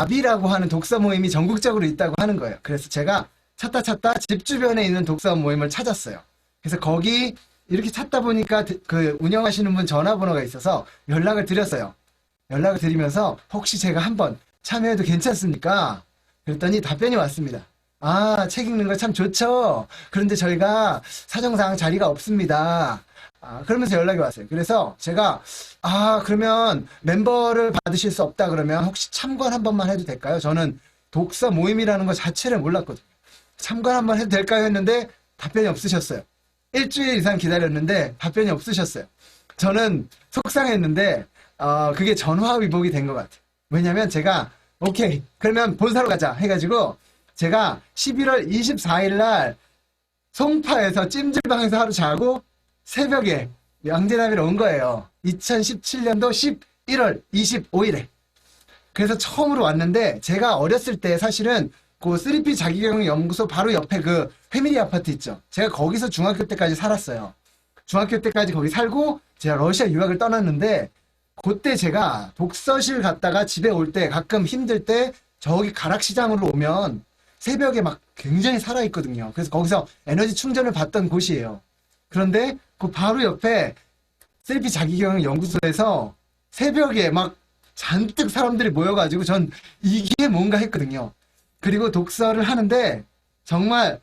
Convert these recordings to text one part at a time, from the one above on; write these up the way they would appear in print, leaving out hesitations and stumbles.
나비라고 하는 독서 모임이 전국적으로 있다고 하는 거예요. 그래서 제가 찾다 집 주변에 있는 독서 모임을 찾았어요. 그래서 거기 이렇게 찾다 보니까 그 운영하시는 분 전화번호가 있어서 연락을 드렸어요. 연락을 드리면서 혹시 제가 한번 참여해도 괜찮습니까? 그랬더니 답변이 왔습니다. 아, 책 읽는 거 참 좋죠. 그런데 저희가 사정상 자리가 없습니다. 그러면서 연락이 왔어요. 그래서 제가 그러면 멤버를 받으실 수 없다 그러면 혹시 참관 한 번만 해도 될까요? 저는 독서 모임이라는 것 자체를 몰랐거든요. 참관 한 번 해도 될까요? 했는데 답변이 없으셨어요. 일주일 이상 기다렸는데 답변이 없으셨어요. 저는 속상했는데 그게 전화위복이 된 것 같아요. 왜냐면 제가 오케이 그러면 본사로 가자 해가지고 제가 11월 24일 날 송파에서 찜질방에서 하루 자고 새벽에 양재나비로 온 거예요. 2017년도 11월 25일에. 그래서 처음으로 왔는데 제가 어렸을 때 사실은 그 3P 자기경영연구소 바로 옆에 그 패밀리 아파트 있죠. 제가 거기서 중학교 때까지 살았어요. 중학교 때까지 거기 살고 제가 러시아 유학을 떠났는데 그때 제가 독서실 갔다가 집에 올 때 가끔 힘들 때 저기 가락시장으로 오면 새벽에 막 굉장히 살아있거든요. 그래서 거기서 에너지 충전을 받던 곳이에요. 그런데 그 바로 옆에 3P 자기경영연구소에서 새벽에 막 잔뜩 사람들이 모여가지고 전 이게 뭔가 했거든요. 그리고 독서를 하는데 정말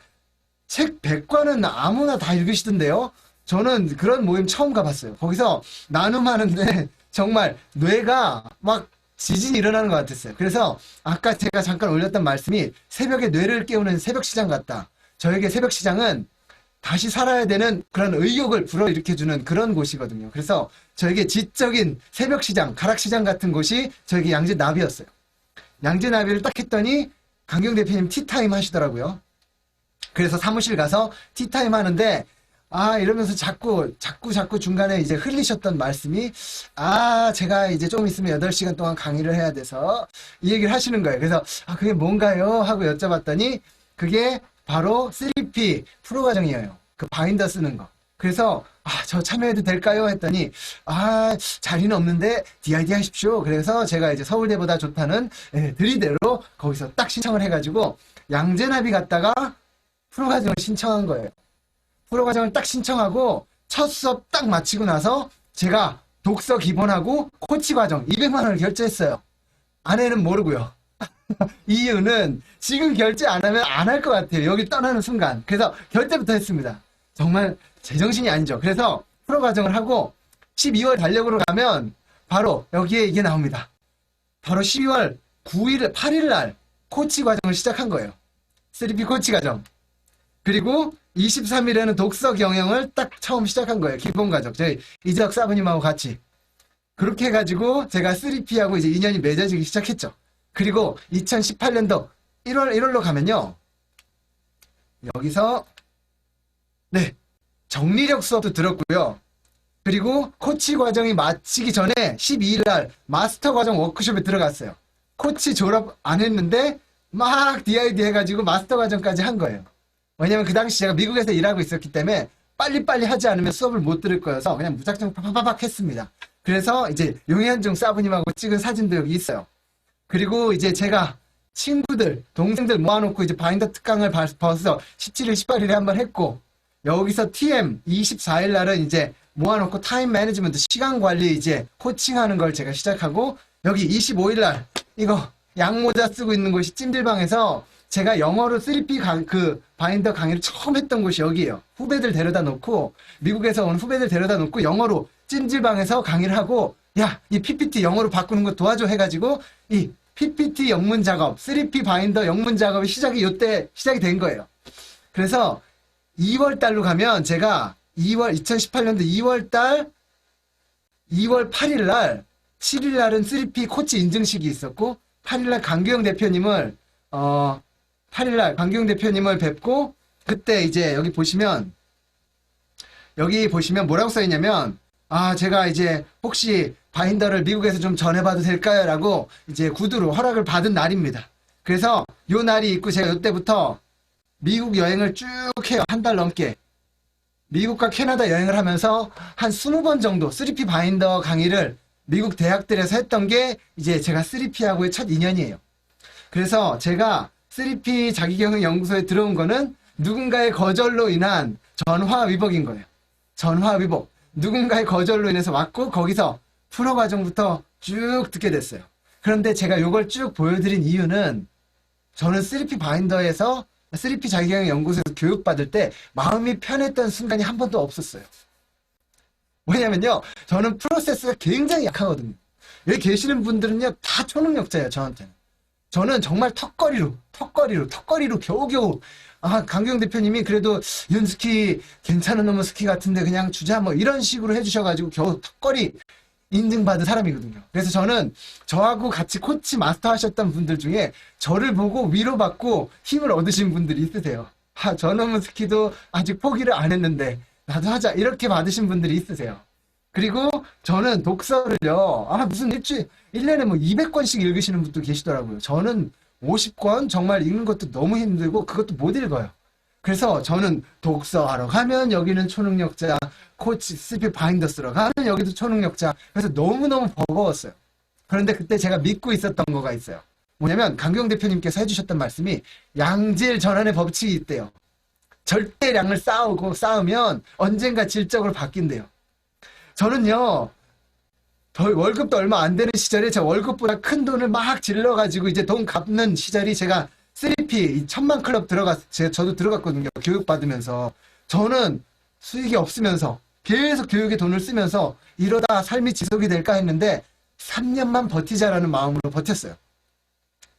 책 100권은 아무나 다 읽으시던데요. 저는 그런 모임 처음 가봤어요. 거기서 나눔하는데 정말 뇌가 막 지진이 일어나는 것 같았어요. 그래서 아까 제가 잠깐 올렸던 말씀이 새벽에 뇌를 깨우는 새벽시장 같다. 저에게 새벽시장은 다시 살아야 되는 그런 의욕을 불어일으켜주는 그런 곳이거든요. 그래서 저에게 지적인 새벽시장, 가락시장 같은 곳이 저에게 양재나비였어요. 양재나비를 딱 했더니 강경 대표님 티타임 하시더라고요. 그래서 사무실 가서 티타임 하는데 이러면서 자꾸 중간에 이제 흘리셨던 말씀이 제가 이제 좀 있으면 8시간 동안 강의를 해야 돼서 이 얘기를 하시는 거예요. 그래서 그게 뭔가요? 하고 여쭤봤더니 그게 바로 3P 프로 과정이에요. 그 바인더 쓰는 거. 그래서 저 참여해도 될까요? 했더니 자리는 없는데 DID 하십시오. 그래서 제가 이제 서울대보다 좋다는 들이대로 거기서 딱 신청을 해가지고 양재나비 갔다가 프로 과정을 신청한 거예요. 프로 과정을 딱 신청하고 첫 수업 딱 마치고 나서 제가 독서 기본하고 코치 과정 200만 원을 결제했어요. 아내는 모르고요. 이유는 지금 결제 안 하면 안 할 것 같아요. 여기 떠나는 순간. 그래서 결제부터 했습니다. 정말 제정신이 아니죠. 그래서 프로 과정을 하고 12월 달력으로 가면 바로 여기에 이게 나옵니다. 바로 12월 9일, 8일 날 코치 과정을 시작한 거예요. 3P 코치 과정. 그리고 23일에는 독서 경영을 딱 처음 시작한 거예요. 기본 과정. 저희 이재학 사부님하고 같이. 그렇게 해가지고 제가 3P하고 이제 인연이 맺어지기 시작했죠. 그리고 2018년도 1월로 가면요. 여기서 정리력 수업도 들었고요. 그리고 코치 과정이 마치기 전에 12일 날 마스터 과정 워크숍에 들어갔어요. 코치 졸업 안 했는데 막 DID 해가지고 마스터 과정까지 한 거예요. 왜냐면 그 당시 제가 미국에서 일하고 있었기 때문에 빨리빨리 하지 않으면 수업을 못 들을 거여서 그냥 무작정 팍팍팍 했습니다. 그래서 이제 용현중 사부님하고 찍은 사진도 여기 있어요. 그리고 이제 제가 친구들, 동생들 모아놓고 이제 바인더 특강을 벌써 17일, 18일에 한번 했고, 여기서 TM 24일 날은 이제 모아놓고 타임 매니지먼트, 시간 관리 이제 코칭하는 걸 제가 시작하고, 여기 25일 날 이거 양모자 쓰고 있는 곳이 찜질방에서 제가 영어로 3P 그 바인더 강의를 처음 했던 곳이 여기예요. 후배들 데려다 놓고, 미국에서 온 후배들 데려다 놓고 영어로 찜질방에서 강의를 하고, 이 PPT 영어로 바꾸는 거 도와줘 해가지고 이 PPT 영문 작업, 3P 바인더 영문 작업이 이때 시작이 된 거예요. 그래서 2월 달로 가면 제가 2018년도 2월 8일 날, 7일 날은 3P 코치 인증식이 있었고, 8일 날 강규영 대표님을, 8일 날 강규영 대표님을 뵙고, 그때 이제 여기 보시면 뭐라고 써있냐면, 제가 이제 혹시 바인더를 미국에서 좀 전해봐도 될까요? 라고 이제 구두로 허락을 받은 날입니다. 그래서 요 날이 있고 제가 요때부터 미국 여행을 쭉 해요. 한 달 넘게. 미국과 캐나다 여행을 하면서 한 20번 정도 3P 바인더 강의를 미국 대학들에서 했던 게 이제 제가 3P하고의 첫 인연이에요. 그래서 제가 3P 자기경영 연구소에 들어온 거는 누군가의 거절로 인한 전화위복인 거예요. 전화위복. 누군가의 거절로 인해서 왔고 거기서 프로 과정부터 쭉 듣게 됐어요. 그런데 제가 이걸 쭉 보여드린 이유는 저는 3P 바인더에서 3P 자기경영 연구소에서 교육받을 때 마음이 편했던 순간이 한 번도 없었어요. 뭐냐면요, 저는 프로세스가 굉장히 약하거든요. 여기 계시는 분들은요 다 초능력자예요. 저한테는. 저는 정말 턱걸이로 겨우겨우 강경 대표님이 그래도 윤스키 괜찮은 놈의 스키 같은데 그냥 주자 뭐 이런 식으로 해주셔가지고 겨우 턱걸이 인증받은 사람이거든요. 그래서 저는 저하고 같이 코치 마스터 하셨던 분들 중에 저를 보고 위로받고 힘을 얻으신 분들이 있으세요. 저놈의 스키도 아직 포기를 안 했는데 나도 하자 이렇게 받으신 분들이 있으세요. 그리고 저는 독서를요, 무슨 1년에 뭐 200권씩 읽으시는 분도 계시더라고요. 저는 50권 정말 읽는 것도 너무 힘들고 그것도 못 읽어요. 그래서 저는 독서하러 가면 여기는 초능력자, 코치, 3P 바인더스로 가면 여기도 초능력자. 그래서 너무너무 버거웠어요. 그런데 그때 제가 믿고 있었던 거가 있어요. 뭐냐면 강경 대표님께서 해주셨던 말씀이 양질 전환의 법칙이 있대요. 절대량을 쌓으면 언젠가 질적으로 바뀐대요. 저는요, 월급도 얼마 안 되는 시절에 저 월급보다 큰 돈을 막 질러가지고 이제 돈 갚는 시절이 제가 3P 1000만 클럽 저도 들어갔거든요. 교육받으면서. 저는 수익이 없으면서 계속 교육에 돈을 쓰면서 이러다 삶이 지속이 될까 했는데 3년만 버티자라는 마음으로 버텼어요.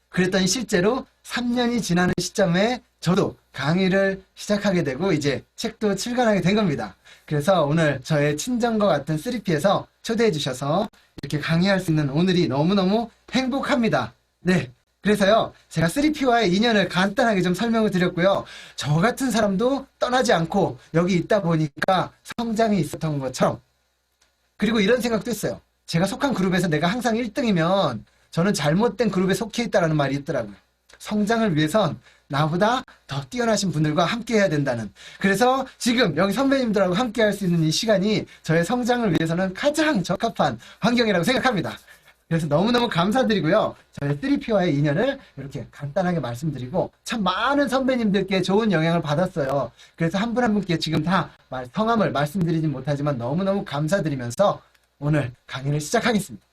그랬더니 실제로 3년이 지나는 시점에 저도 강의를 시작하게 되고 이제 책도 출간하게 된 겁니다. 그래서 오늘 저의 친정과 같은 3P에서 초대해 주셔서 이렇게 강의할 수 있는 오늘이 너무너무 행복합니다. 네. 그래서요, 제가 3P와의 인연을 간단하게 좀 설명을 드렸고요. 저 같은 사람도 떠나지 않고 여기 있다 보니까 성장이 있었던 것처럼. 그리고 이런 생각도 했어요. 제가 속한 그룹에서 내가 항상 1등이면 저는 잘못된 그룹에 속해 있다라는 말이 있더라고요. 성장을 위해선 나보다 더 뛰어나신 분들과 함께 해야 된다는. 그래서 지금 여기 선배님들하고 함께 할 수 있는 이 시간이 저의 성장을 위해서는 가장 적합한 환경이라고 생각합니다. 그래서 너무너무 감사드리고요. 저희 3P와의 인연을 이렇게 간단하게 말씀드리고 참 많은 선배님들께 좋은 영향을 받았어요. 그래서 한 분 한 분께 지금 다 성함을 말씀드리진 못하지만 너무너무 감사드리면서 오늘 강의를 시작하겠습니다.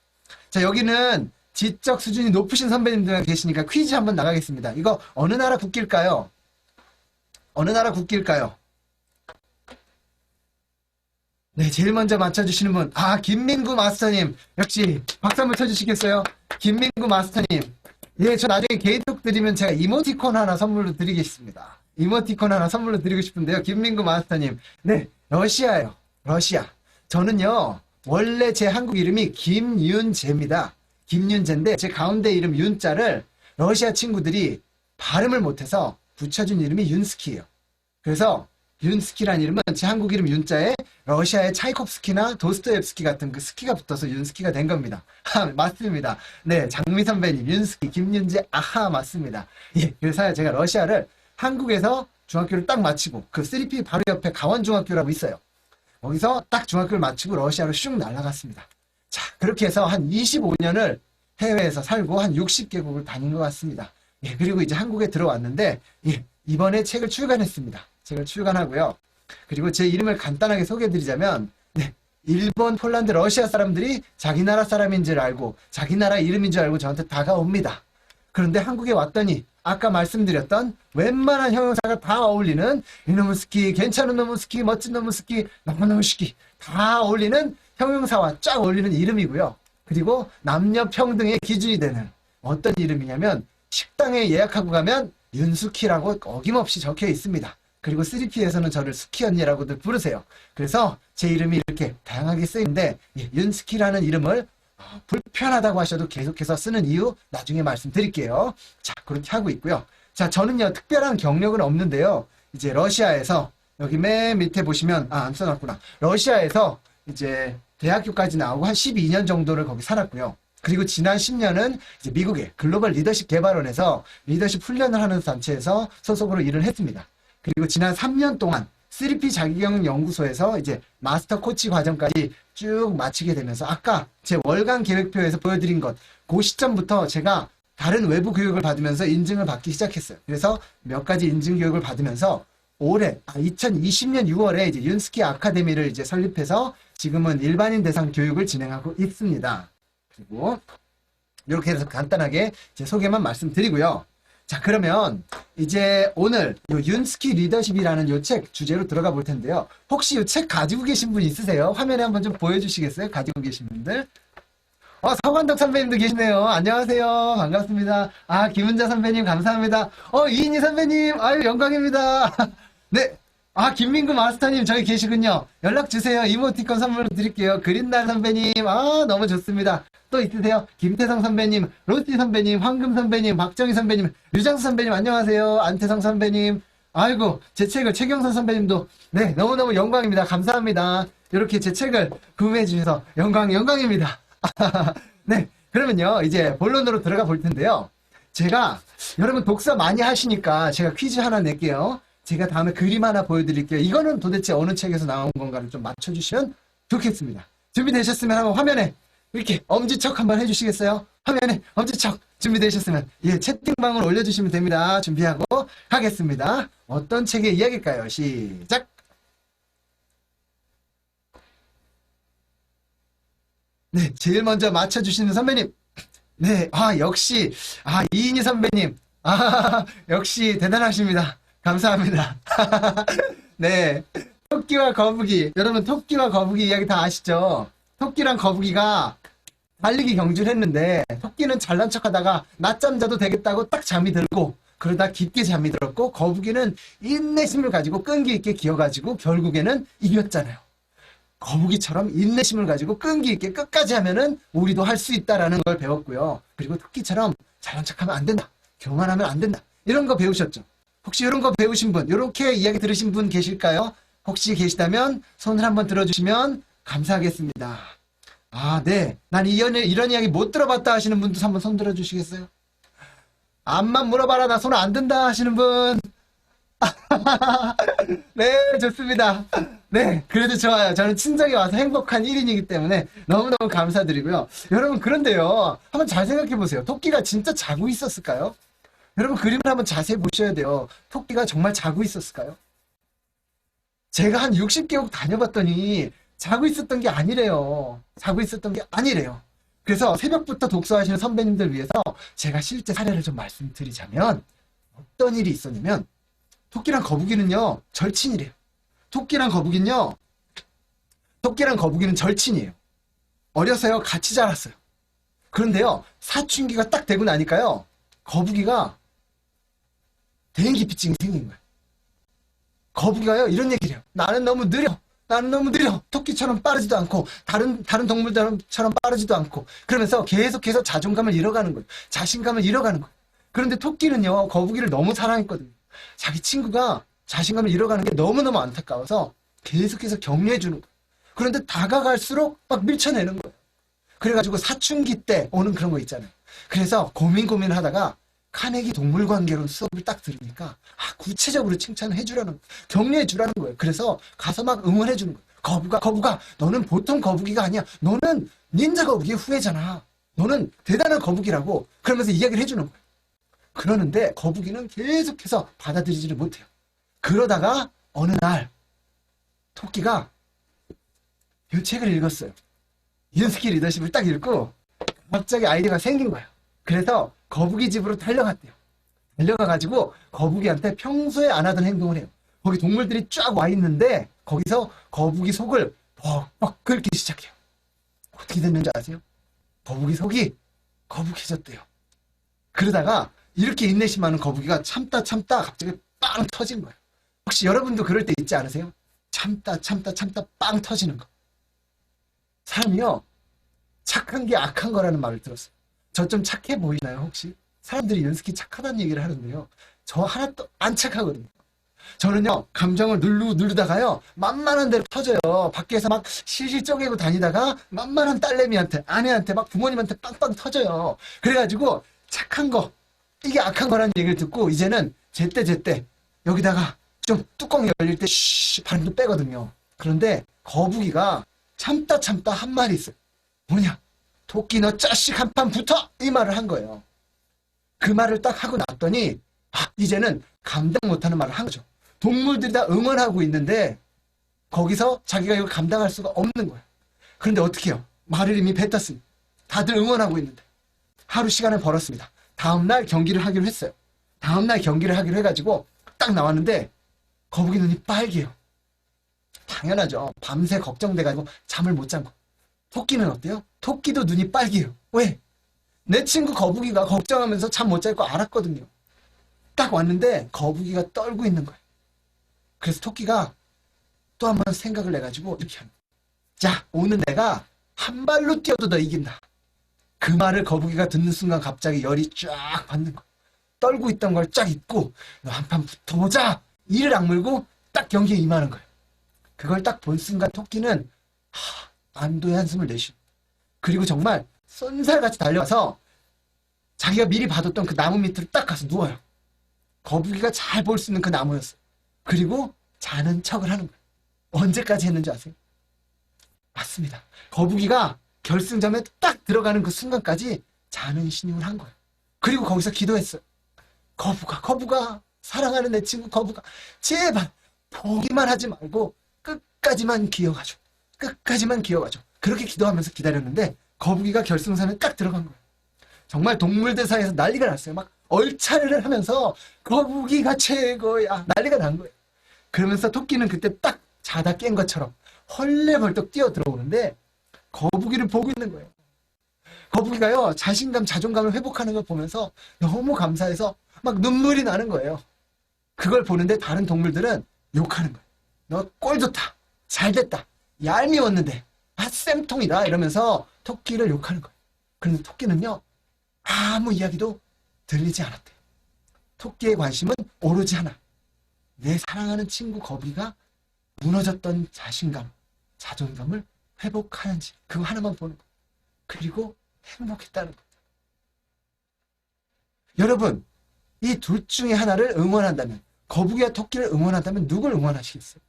자, 여기는 지적 수준이 높으신 선배님들 계시니까 퀴즈 한번 나가겠습니다. 이거 어느 나라 국기일까요? 어느 나라 국기일까요? 네, 제일 먼저 맞춰주시는 분. 김민구 마스터님. 역시 박수 한번 쳐주시겠어요? 김민구 마스터님. 예, 저 나중에 개인톡 드리면 제가 이모티콘 하나 선물로 드리겠습니다. 이모티콘 하나 선물로 드리고 싶은데요. 김민구 마스터님. 네, 러시아요. 러시아. 저는요, 원래 제 한국 이름이 김윤재입니다. 김윤재인데 제 가운데 이름 윤자를 러시아 친구들이 발음을 못해서 붙여준 이름이 윤스키예요. 그래서 윤스키라는 이름은 제 한국 이름 윤자에 러시아의 차이콥스키나 도스토옙스키 같은 그 스키가 붙어서 윤스키가 된 겁니다. 맞습니다. 네, 장미 선배님, 윤스키, 김윤재, 맞습니다. 예, 그래서 제가 러시아를 한국에서 중학교를 딱 마치고 그 3P 바로 옆에 가원중학교라고 있어요. 거기서 딱 중학교를 마치고 러시아로 슉 날아갔습니다. 자, 그렇게 해서 한 25년을 해외에서 살고 한 60개국을 다닌 것 같습니다. 예, 그리고 이제 한국에 들어왔는데, 예, 이번에 책을 출간했습니다. 책을 출간하고요. 그리고 제 이름을 간단하게 소개해드리자면, 네, 일본, 폴란드, 러시아 사람들이 자기 나라 사람인 줄 알고, 자기 나라 이름인 줄 알고 저한테 다가옵니다. 그런데 한국에 왔더니, 아까 말씀드렸던 웬만한 형용사가 다 어울리는 이놈의 스키, 괜찮은 놈의 스키, 멋진 놈의 스키, 너무너무 스키, 다 어울리는 형용사와 쫙 어울리는 이름이고요. 그리고 남녀 평등의 기준이 되는 어떤 이름이냐면 식당에 예약하고 가면 윤수키라고 어김없이 적혀 있습니다. 그리고 3P에서는 저를 수키 언니라고들 부르세요. 그래서 제 이름이 이렇게 다양하게 쓰이는데 윤스키라는 이름을 불편하다고 하셔도 계속해서 쓰는 이유 나중에 말씀드릴게요. 자, 그렇게 하고 있고요. 자, 저는요 특별한 경력은 없는데요. 이제 러시아에서 여기 맨 밑에 보시면 안 써놨구나. 러시아에서 이제 대학교까지 나오고 한 12년 정도를 거기 살았고요. 그리고 지난 10년은 이제 미국의 글로벌 리더십 개발원에서 리더십 훈련을 하는 단체에서 소속으로 일을 했습니다. 그리고 지난 3년 동안 3P 자기경영 연구소에서 이제 마스터 코치 과정까지 쭉 마치게 되면서 아까 제 월간 계획표에서 보여드린 것, 그 시점부터 제가 다른 외부 교육을 받으면서 인증을 받기 시작했어요. 그래서 몇 가지 인증 교육을 받으면서 올해 2020년 6월에 이제 윤스키 아카데미를 이제 설립해서 지금은 일반인 대상 교육을 진행하고 있습니다. 그리고 이렇게 해서 간단하게 제 소개만 말씀드리고요. 자, 그러면 이제 오늘 요 윤스키 리더십이라는 요 책 주제로 들어가 볼 텐데요. 혹시 이 책 가지고 계신 분 있으세요? 화면에 한번 좀 보여주시겠어요? 가지고 계신 분들. 서관덕 선배님도 계시네요. 안녕하세요. 반갑습니다. 김은자 선배님 감사합니다. 이인희 선배님, 아유, 영광입니다. 네. 김민구 마스터님 저기 계시군요. 연락 주세요. 이모티콘 선물로 드릴게요. 그린날 선배님, 너무 좋습니다. 또 있으세요? 김태성 선배님, 로시 선배님, 황금 선배님, 박정희 선배님, 류장수 선배님 안녕하세요. 안태성 선배님. 아이고, 제 책을 최경선 선배님도 네, 너무너무 영광입니다. 감사합니다. 이렇게 제 책을 구매해 주셔서 영광입니다. 네, 그러면요 이제 본론으로 들어가 볼 텐데요. 제가 여러분 독서 많이 하시니까 제가 퀴즈 하나 낼게요. 제가 다음에 그림 하나 보여드릴게요. 이거는 도대체 어느 책에서 나온 건가를 좀 맞춰주시면 좋겠습니다. 준비되셨으면 한번 화면에 이렇게 엄지척 한번 해주시겠어요? 화면에 엄지척 준비되셨으면 채팅방을 올려주시면 됩니다. 준비하고 하겠습니다. 어떤 책의 이야기일까요? 시작! 네, 제일 먼저 맞춰주시는 선배님. 네, 역시, 이인희 선배님. 역시 대단하십니다. 감사합니다. 네, 토끼와 거북이. 여러분, 토끼와 거북이 이야기 다 아시죠? 토끼랑 거북이가 달리기 경주를 했는데, 토끼는 잘난 척 하다가 낮잠 자도 되겠다고 딱 잠이 들고, 그러다 깊게 잠이 들었고, 거북이는 인내심을 가지고 끈기 있게 기어가지고, 결국에는 이겼잖아요. 거북이처럼 인내심을 가지고 끈기 있게 끝까지 하면은 우리도 할 수 있다라는 걸 배웠고요. 그리고 토끼처럼 잘난 척하면 안 된다. 교만하면 안 된다. 이런 거 배우셨죠? 혹시 이런 거 배우신 분, 이렇게 이야기 들으신 분 계실까요? 혹시 계시다면 손을 한번 들어주시면 감사하겠습니다. 네. 난 이런 이야기 못 들어봤다 하시는 분도 한번 손 들어주시겠어요? 암만 물어봐라 나 손 안 든다 하시는 분. 네, 좋습니다. 네, 그래도 좋아요. 저는 친정에 와서 행복한 1인이기 때문에 너무너무 감사드리고요. 여러분, 그런데요. 한번 잘 생각해 보세요. 토끼가 진짜 자고 있었을까요? 여러분, 그림을 한번 자세히 보셔야 돼요. 토끼가 정말 자고 있었을까요? 제가 한 60개국 다녀봤더니 자고 있었던 게 아니래요. 자고 있었던 게 아니래요. 그래서 새벽부터 독서하시는 선배님들 위해서 제가 실제 사례를 좀 말씀드리자면 어떤 일이 있었냐면 토끼랑 거북이는요, 절친이래요. 토끼랑 거북이는 절친이에요. 어려서요, 같이 자랐어요. 그런데요, 사춘기가 딱 되고 나니까요, 거북이가 대인기피증이 생긴 거예요. 거북이가요, 이런 얘기를 해요. 나는 너무 느려. 토끼처럼 빠르지도 않고, 다른 동물처럼 빠르지도 않고, 그러면서 계속해서 자존감을 잃어가는 거예요. 자신감을 잃어가는 거예요. 그런데 토끼는요, 거북이를 너무 사랑했거든요. 자기 친구가 자신감을 잃어가는 게 너무너무 안타까워서 계속해서 격려해주는 거예요. 그런데 다가갈수록 막 밀쳐내는 거예요. 그래가지고 사춘기 때 오는 그런 거 있잖아요. 그래서 고민을 하다가 카네기 동물관계론 수업을 딱 들으니까 구체적으로 칭찬을 해주라는 거예요. 격려해주라는 거예요. 그래서 가서 막 응원해주는 거예요. 거북아, 너는 보통 거북이가 아니야. 너는 닌자 거북이의 후예잖아. 너는 대단한 거북이라고. 그러면서 이야기를 해주는 거예요. 그러는데 거북이는 계속해서 받아들이지를 못해요. 그러다가 어느 날 토끼가 이 책을 읽었어요. 윤스키 리더십을 딱 읽고 갑자기 아이디어가 생긴 거예요. 그래서 거북이 집으로 달려갔대요. 달려가가지고 거북이한테 평소에 안 하던 행동을 해요. 거기 동물들이 쫙 와 있는데 거기서 거북이 속을 벅벅 긁기 시작해요. 어떻게 됐는지 아세요? 거북이 속이 거북해졌대요. 그러다가 이렇게 인내심 많은 거북이가 참다 갑자기 빵 터진 거예요. 혹시 여러분도 그럴 때 있지 않으세요? 참다 빵 터지는 거. 사람이요, 착한 게 악한 거라는 말을 들었어요. 저 좀 착해 보이나요, 혹시? 사람들이 윤스키 착하다는 얘기를 하는데요. 저 하나도 안 착하거든요. 저는요, 감정을 누르다가요, 만만한 대로 터져요. 밖에서 막 실실 쪼개고 다니다가 만만한 딸내미한테, 아내한테, 막 부모님한테 빵빵 터져요. 그래가지고 착한 거, 이게 악한 거라는 얘기를 듣고 이제는 제때 여기다가 좀 뚜껑 열릴 때 발음도 빼거든요. 그런데 거북이가 참다 한 말이 있어요. 뭐냐? 토끼 너 짜식 한 판 붙어! 이 말을 한 거예요. 그 말을 딱 하고 났더니 이제는 감당 못하는 말을 한 거죠. 동물들이 다 응원하고 있는데 거기서 자기가 이걸 감당할 수가 없는 거예요. 그런데 어떻게 해요? 말을 이미 뱉었으니 다들 응원하고 있는데 하루 시간을 벌었습니다. 다음날 경기를 하기로 했어요. 다음날 경기를 하기로 해가지고 딱 나왔는데 거북이 눈이 빨개요. 당연하죠. 밤새 걱정돼가지고 잠을 못 잔 거. 토끼는 어때요? 토끼도 눈이 빨개요. 왜? 내 친구 거북이가 걱정하면서 잠 못 잘 거 알았거든요. 딱 왔는데 거북이가 떨고 있는 거예요. 그래서 토끼가 또 한 번 생각을 내가지고 이렇게 하는 거예요. 자, 오늘 내가 한 발로 뛰어도 너 이긴다. 그 말을 거북이가 듣는 순간 갑자기 열이 쫙 받는 거예요. 떨고 있던 걸 쫙 잊고 너 한 판 붙어보자. 이를 악물고 딱 경기에 임하는 거예요. 그걸 딱 본 순간 토끼는 안도의 한숨을 내쉬고 그리고 정말 쏜살같이 달려가서 자기가 미리 봐뒀던 그 나무 밑으로 딱 가서 누워요. 거북이가 잘 볼 수 있는 그 나무였어요. 그리고 자는 척을 하는 거예요. 언제까지 했는지 아세요? 맞습니다. 거북이가 결승점에 딱 들어가는 그 순간까지 자는 신용을 한 거예요. 그리고 거기서 기도했어요. 거북아, 사랑하는 내 친구 거북아, 제발 포기만 하지 말고 끝까지만 기어가줘. 끝까지만 기어가줘. 그렇게 기도하면서 기다렸는데 거북이가 결승선에 딱 들어간 거예요. 정말 동물들 사이에서 난리가 났어요. 막 얼차례를 하면서 거북이가 최고야 난리가 난 거예요. 그러면서 토끼는 그때 딱 자다 깬 것처럼 헐레벌떡 뛰어 들어오는데 거북이를 보고 있는 거예요. 거북이가요 자신감 자존감을 회복하는 걸 보면서 너무 감사해서 막 눈물이 나는 거예요. 그걸 보는데 다른 동물들은 욕하는 거예요. 너 꼴 좋다. 잘됐다. 얄미웠는데 쌤통이다 이러면서 토끼를 욕하는 거예요. 그런데 토끼는요 아무 이야기도 들리지 않았대요. 토끼의 관심은 오로지 하나. 내 사랑하는 친구 거북이가 무너졌던 자신감, 자존감을 회복하는지 그거 하나만 보는 거예요. 그리고 행복했다는 거예요. 여러분, 이 둘 중에 하나를 응원한다면, 거북이와 토끼를 응원한다면 누굴 응원하시겠어요?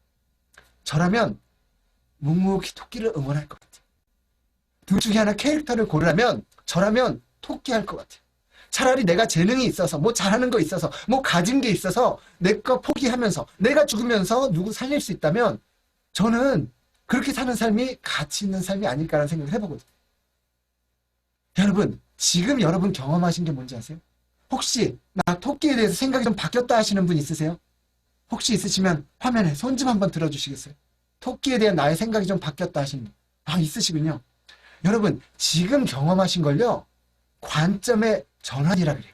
저라면 묵묵히 토끼를 응원할 것 같아요. 둘 중에 하나 캐릭터를 고르라면 저라면 토끼 할 것 같아요. 차라리 내가 재능이 있어서 뭐 잘하는 거 있어서 뭐 가진 게 있어서 내 거 포기하면서 내가 죽으면서 누구 살릴 수 있다면 저는 그렇게 사는 삶이 가치 있는 삶이 아닐까라는 생각을 해보거든요. 여러분, 지금 여러분 경험하신 게 뭔지 아세요? 혹시 나 토끼에 대해서 생각이 좀 바뀌었다 하시는 분 있으세요? 혹시 있으시면 화면에 손 좀 한번 들어주시겠어요? 토끼에 대한 나의 생각이 좀 바뀌었다 하시는 분. 있으시군요. 여러분, 지금 경험하신 걸요 관점의 전환이라 그래요.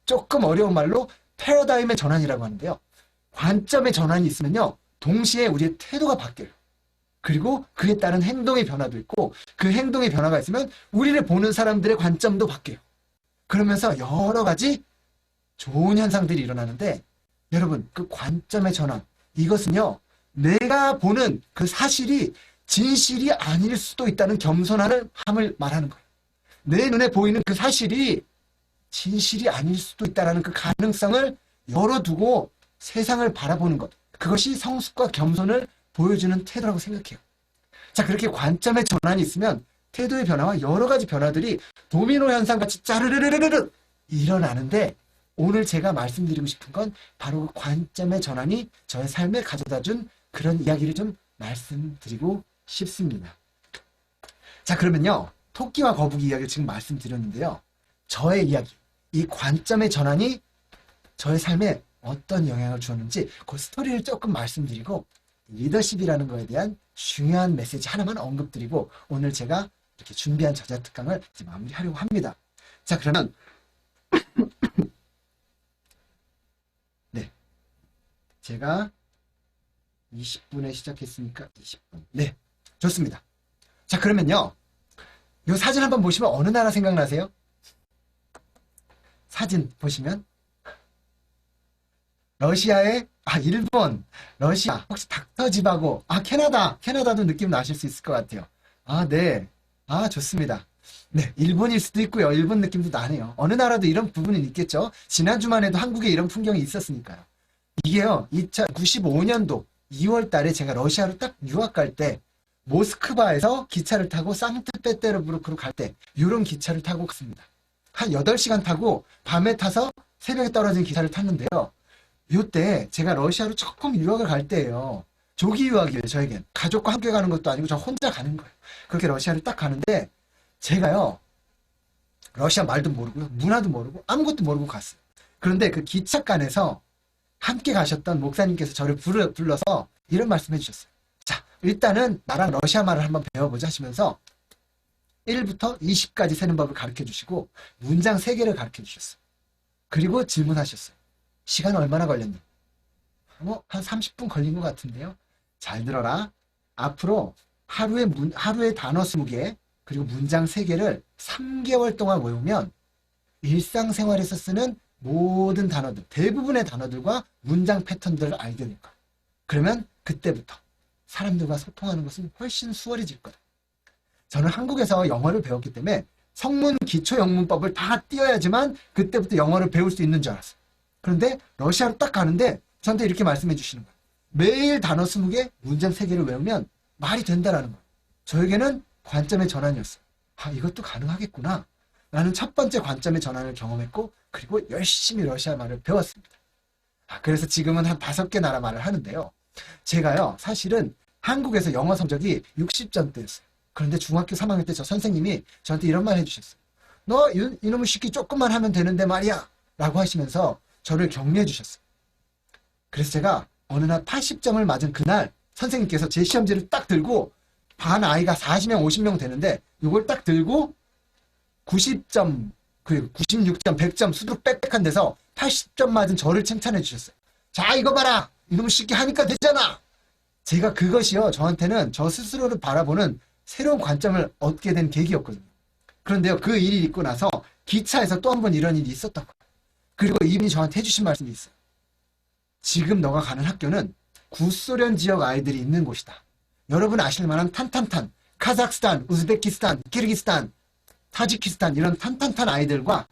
조금 어려운 말로 패러다임의 전환이라고 하는데요. 관점의 전환이 있으면요 동시에 우리의 태도가 바뀌어요. 그리고 그에 따른 행동의 변화도 있고 그 행동의 변화가 있으면 우리를 보는 사람들의 관점도 바뀌어요. 그러면서 여러 가지 좋은 현상들이 일어나는데 여러분 그 관점의 전환 이것은요 내가 보는 그 사실이 진실이 아닐 수도 있다는 겸손함을 말하는 거예요. 내 눈에 보이는 그 사실이 진실이 아닐 수도 있다는 그 가능성을 열어두고 세상을 바라보는 것. 그것이 성숙과 겸손을 보여주는 태도라고 생각해요. 자, 그렇게 관점의 전환이 있으면 태도의 변화와 여러 가지 변화들이 도미노 현상같이 짜르르르르르 일어나는데 오늘 제가 말씀드리고 싶은 건 바로 그 관점의 전환이 저의 삶에 가져다준 그런 이야기를 좀 말씀드리고 싶습니다. 자, 그러면요. 토끼와 거북이 이야기를 지금 말씀드렸는데요. 저의 이야기, 이 관점의 전환이 저의 삶에 어떤 영향을 주었는지 그 스토리를 조금 말씀드리고 리더십이라는 거에 대한 중요한 메시지 하나만 언급드리고 오늘 제가 이렇게 준비한 저자특강을 이제 마무리하려고 합니다. 자, 그러면 네, 제가 20분에 시작했으니까 20분. 네, 좋습니다. 자, 그러면요. 이 사진 한번 보시면 어느 나라 생각나세요? 사진 보시면 러시아의 일본, 러시아, 혹시 닥터집하고 캐나다도 느낌 나실 수 있을 것 같아요. 네. 좋습니다. 네, 일본일 수도 있고요. 일본 느낌도 나네요. 어느 나라도 이런 부분은 있겠죠. 지난주만 해도 한국에 이런 풍경이 있었으니까요. 이게요, 2095년도 2월 달에 제가 러시아로 딱 유학 갈 때 모스크바에서 기차를 타고 상트페테르부르크로 갈 때 이런 기차를 타고 갔습니다. 한 8시간 타고 밤에 타서 새벽에 떨어진 기차를 탔는데요. 이때 제가 러시아로 조금 유학을 갈 때예요. 조기 유학이에요, 저에겐. 가족과 함께 가는 것도 아니고 저 혼자 가는 거예요. 그렇게 러시아를 딱 가는데 제가요, 러시아 말도 모르고요, 문화도 모르고 아무것도 모르고 갔어요. 그런데 그 기차간에서 함께 가셨던 목사님께서 저를 불러서 이런 말씀 해주셨어요. 자, 일단은 나랑 러시아 말을 한번 배워보자 하시면서 1부터 20까지 세는 법을 가르쳐 주시고 문장 3개를 가르쳐 주셨어요. 그리고 질문하셨어요. 시간 얼마나 걸렸니? 한 30분 걸린 것 같은데요. 잘 들어라. 앞으로 하루에 단어 20개 그리고 문장 3개를 3개월 동안 외우면 일상생활에서 쓰는 모든 단어들, 대부분의 단어들과 문장 패턴들을 알게 될 거야. 그러면 그때부터 사람들과 소통하는 것은 훨씬 수월해질 거다. 저는 한국에서 영어를 배웠기 때문에 성문 기초 영문법을 다 띄어야지만 그때부터 영어를 배울 수 있는 줄 알았어요. 그런데 러시아로 딱 가는데 저한테 이렇게 말씀해 주시는 거예요. 매일 단어 20개, 문장 3개를 외우면 말이 된다라는 거예요. 저에게는 관점의 전환이었어요. 아, 이것도 가능하겠구나. 라는 첫 번째 관점의 전환을 경험했고, 그리고 열심히 러시아 말을 배웠습니다. 그래서 지금은 한 5개 나라 말을 하는데요. 제가요, 사실은 한국에서 영어 성적이 60점대였어요. 그런데 중학교 3학년 때 저 선생님이 저한테 이런 말 해주셨어요. 너 이놈의 시키 조금만 하면 되는데 말이야. 라고 하시면서 저를 격려해 주셨어요. 그래서 제가 어느 날 80점을 맞은 그날 선생님께서 제 시험지를 딱 들고 반 아이가 40명, 50명 되는데 이걸 딱 들고 90점, 그리고 96점, 100점 수두룩 빽빽한 데서 80점 맞은 저를 칭찬해 주셨어요. 자, 이거 봐라. 이놈의 시키 하니까 되잖아. 제가 그것이요, 저한테는 저 스스로를 바라보는 새로운 관점을 얻게 된 계기였거든요. 그런데요, 그 일이 있고 나서 기차에서 또 한 번 이런 일이 있었던 거예요. 그리고 이분이 저한테 해주신 말씀이 있어요. 지금 너가 가는 학교는 구소련 지역 아이들이 있는 곳이다. 여러분 아실 만한 탄탄탄, 카자흐스탄, 우즈베키스탄, 키르기스탄, 타지키스탄 이런 탄탄탄 아이들과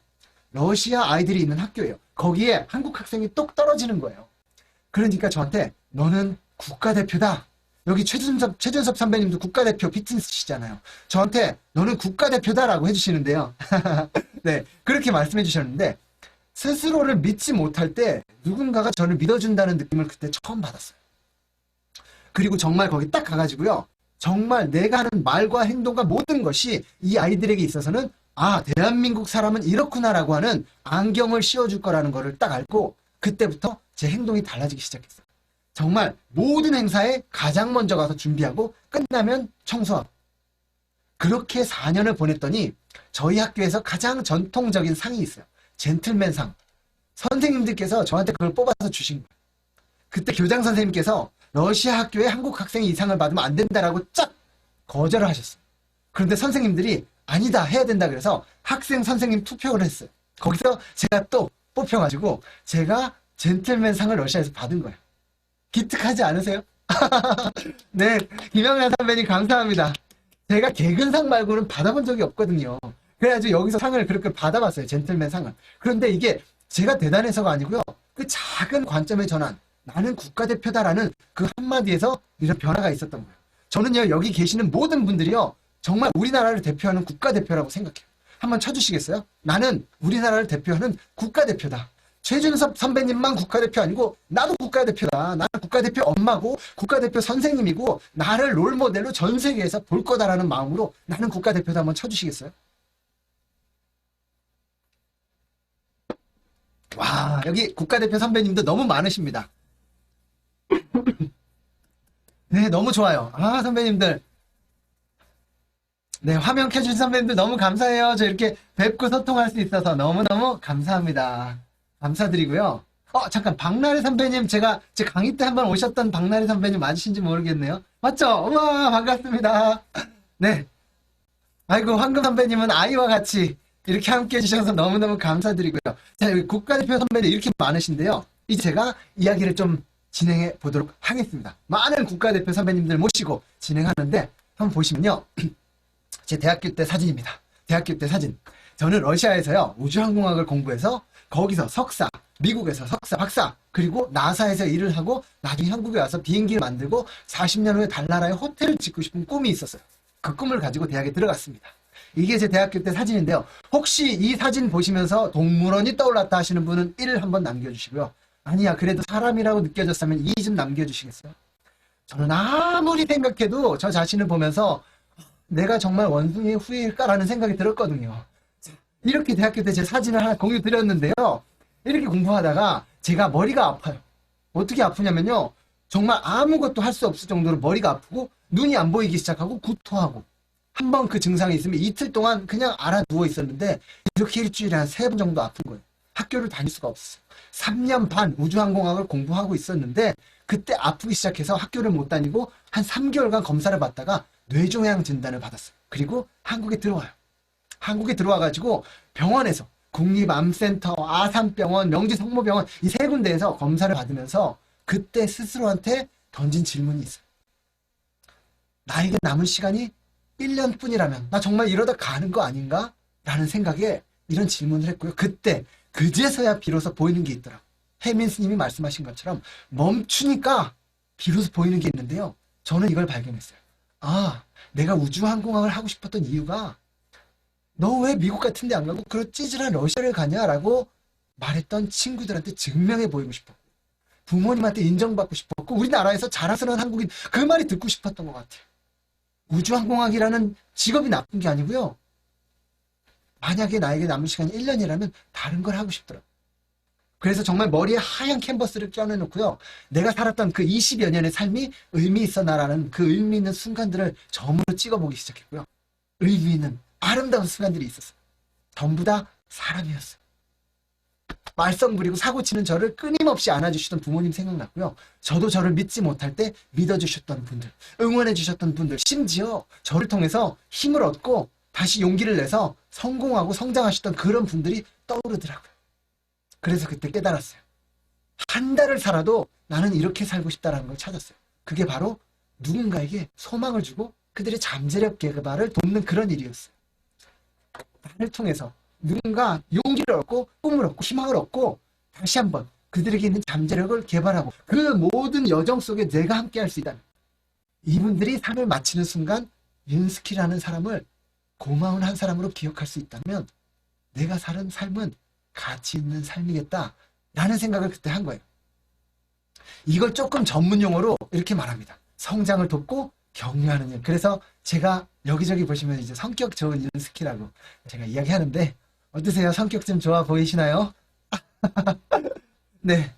러시아 아이들이 있는 학교예요. 거기에 한국 학생이 똑 떨어지는 거예요. 그러니까 저한테 너는 국가대표다. 여기 최준섭 선배님도 국가대표 피트니스시잖아요. 저한테 너는 국가대표다라고 해주시는데요. 네, 그렇게 말씀해 주셨는데 스스로를 믿지 못할 때 누군가가 저를 믿어준다는 느낌을 그때 처음 받았어요. 그리고 정말 거기 딱 가가지고요. 정말 내가 하는 말과 행동과 모든 것이 이 아이들에게 있어서는 아, 대한민국 사람은 이렇구나라고 하는 안경을 씌워줄 거라는 거를 딱 알고 그때부터 제 행동이 달라지기 시작했어요. 정말 모든 행사에 가장 먼저 가서 준비하고 끝나면 청소하고 그렇게 4년을 보냈더니 저희 학교에서 가장 전통적인 상이 있어요. 젠틀맨상. 선생님들께서 저한테 그걸 뽑아서 주신 거예요. 그때 교장 선생님께서 러시아 학교에 한국 학생이 이 상을 받으면 안 된다라고 쫙 거절을 하셨어요. 그런데 선생님들이 아니다 해야 된다 그래서 학생 선생님 투표를 했어요. 거기서 제가 또 뽑혀가지고 제가 젠틀맨상을 러시아에서 받은 거예요. 기특하지 않으세요? 네, 김영란 선배님 감사합니다. 제가 개근상 말고는 받아본 적이 없거든요. 그래가지고 여기서 상을 그렇게 받아봤어요. 젠틀맨 상을. 그런데 이게 제가 대단해서가 아니고요. 그 작은 관점의 전환, 나는 국가대표다라는 그 한마디에서 이런 변화가 있었던 거예요. 저는요, 여기 계시는 모든 분들이요, 정말 우리나라를 대표하는 국가대표라고 생각해요. 한번 쳐주시겠어요? 나는 우리나라를 대표하는 국가대표다. 최준섭 선배님만 국가대표 아니고 나도 국가대표다. 나는 국가대표 엄마고 국가대표 선생님이고 나를 롤모델로 전 세계에서 볼 거다라는 마음으로 나는 국가대표다. 한번 쳐주시겠어요? 와, 여기 국가대표 선배님도 너무 많으십니다. 네, 너무 좋아요. 아, 선배님들. 네, 화면 켜주신 선배님들 너무 감사해요. 저 이렇게 뵙고 소통할 수 있어서 너무너무 감사합니다. 감사드리고요. 잠깐, 박나래 선배님, 제가 제 강의 때 한번 오셨던 박나래 선배님 맞으신지 모르겠네요. 맞죠? 우와, 반갑습니다. 네. 아이고, 황금 선배님은 아이와 같이 이렇게 함께 해주셔서 너무너무 감사드리고요. 자, 여기 국가대표 선배님 이렇게 많으신데요. 이제 제가 이야기를 좀 진행해 보도록 하겠습니다. 많은 국가대표 선배님들 모시고 진행하는데, 한번 보시면요. 제 대학교 때 사진입니다. 대학교 때 사진. 저는 러시아에서요, 우주항공학을 공부해서 거기서 석사, 미국에서 석사, 박사, 그리고 나사에서 일을 하고 나중에 한국에 와서 비행기를 만들고 40년 후에 달나라에 호텔을 짓고 싶은 꿈이 있었어요. 그 꿈을 가지고 대학에 들어갔습니다. 이게 제 대학교 때 사진인데요. 혹시 이 사진 보시면서 동물원이 떠올랐다 하시는 분은 1을 한번 남겨주시고요. 아니야, 그래도 사람이라고 느껴졌으면 2 좀 남겨주시겠어요? 저는 아무리 생각해도 저 자신을 보면서 내가 정말 원숭이의 후예일까라는 생각이 들었거든요. 이렇게 대학교 때 제 사진을 하나 공유 드렸는데요. 이렇게 공부하다가 제가 머리가 아파요. 어떻게 아프냐면요. 정말 아무것도 할 수 없을 정도로 머리가 아프고 눈이 안 보이기 시작하고 구토하고 한번 그 증상이 있으면 이틀 동안 그냥 알아 누워 있었는데 이렇게 일주일에 한 3번 정도 아픈 거예요. 학교를 다닐 수가 없었어요. 3년 반 우주항공학을 공부하고 있었는데 그때 아프기 시작해서 학교를 못 다니고 한 3개월간 검사를 받다가 뇌종양 진단을 받았어요. 그리고 한국에 들어와요. 한국에 들어와가지고 병원에서 국립암센터, 아산병원, 명지성모병원 이 3군데에서 검사를 받으면서 그때 스스로한테 던진 질문이 있어요. 나에게 남은 시간이 1년 뿐이라면 나 정말 이러다 가는 거 아닌가? 라는 생각에 이런 질문을 했고요. 그때 그제서야 비로소 보이는 게 있더라고요. 혜민 스님이 말씀하신 것처럼 멈추니까 비로소 보이는 게 있는데요. 저는 이걸 발견했어요. 아, 내가 우주항공학을 하고 싶었던 이유가 너 왜 미국 같은 데 안 가고 그런 찌질한 러시아를 가냐라고 말했던 친구들한테 증명해 보이고 싶었고 부모님한테 인정받고 싶었고 우리나라에서 자랑스러운 한국인 그 말이 듣고 싶었던 것 같아요. 우주항공학이라는 직업이 나쁜 게 아니고요. 만약에 나에게 남은 시간이 1년이라면 다른 걸 하고 싶더라고요. 그래서 정말 머리에 하얀 캔버스를 껴내놓고요. 내가 살았던 그 20여 년의 삶이 의미 있었나라는 그 의미 있는 순간들을 점으로 찍어보기 시작했고요. 의미 있는 아름다운 순간들이 있었어요. 전부 다 사람이었어요. 말썽 부리고 사고치는 저를 끊임없이 안아주시던 부모님 생각났고요. 저도 저를 믿지 못할 때 믿어주셨던 분들, 응원해주셨던 분들, 심지어 저를 통해서 힘을 얻고 다시 용기를 내서 성공하고 성장하셨던 그런 분들이 떠오르더라고요. 그래서 그때 깨달았어요. 한 달을 살아도 나는 이렇게 살고 싶다는 걸 찾았어요. 그게 바로 누군가에게 소망을 주고 그들의 잠재력 개발을 돕는 그런 일이었어요. 나를 통해서 누군가 용기를 얻고 꿈을 얻고 희망을 얻고 다시 한번 그들에게 있는 잠재력을 개발하고 그 모든 여정 속에 내가 함께 할 수 있다는 이분들이 삶을 마치는 순간 윤스키라는 사람을 고마운 한 사람으로 기억할 수 있다면 내가 사는 삶은 가치 있는 삶이겠다 라는 생각을 그때 한 거예요. 이걸 조금 전문 용어로 이렇게 말합니다. 성장을 돕고 격려하는 일. 그래서 제가 여기저기 보시면 이제 성격 좋은 윤스키라고 제가 이야기하는데 어떠세요? 성격 좀 좋아 보이시나요? 네.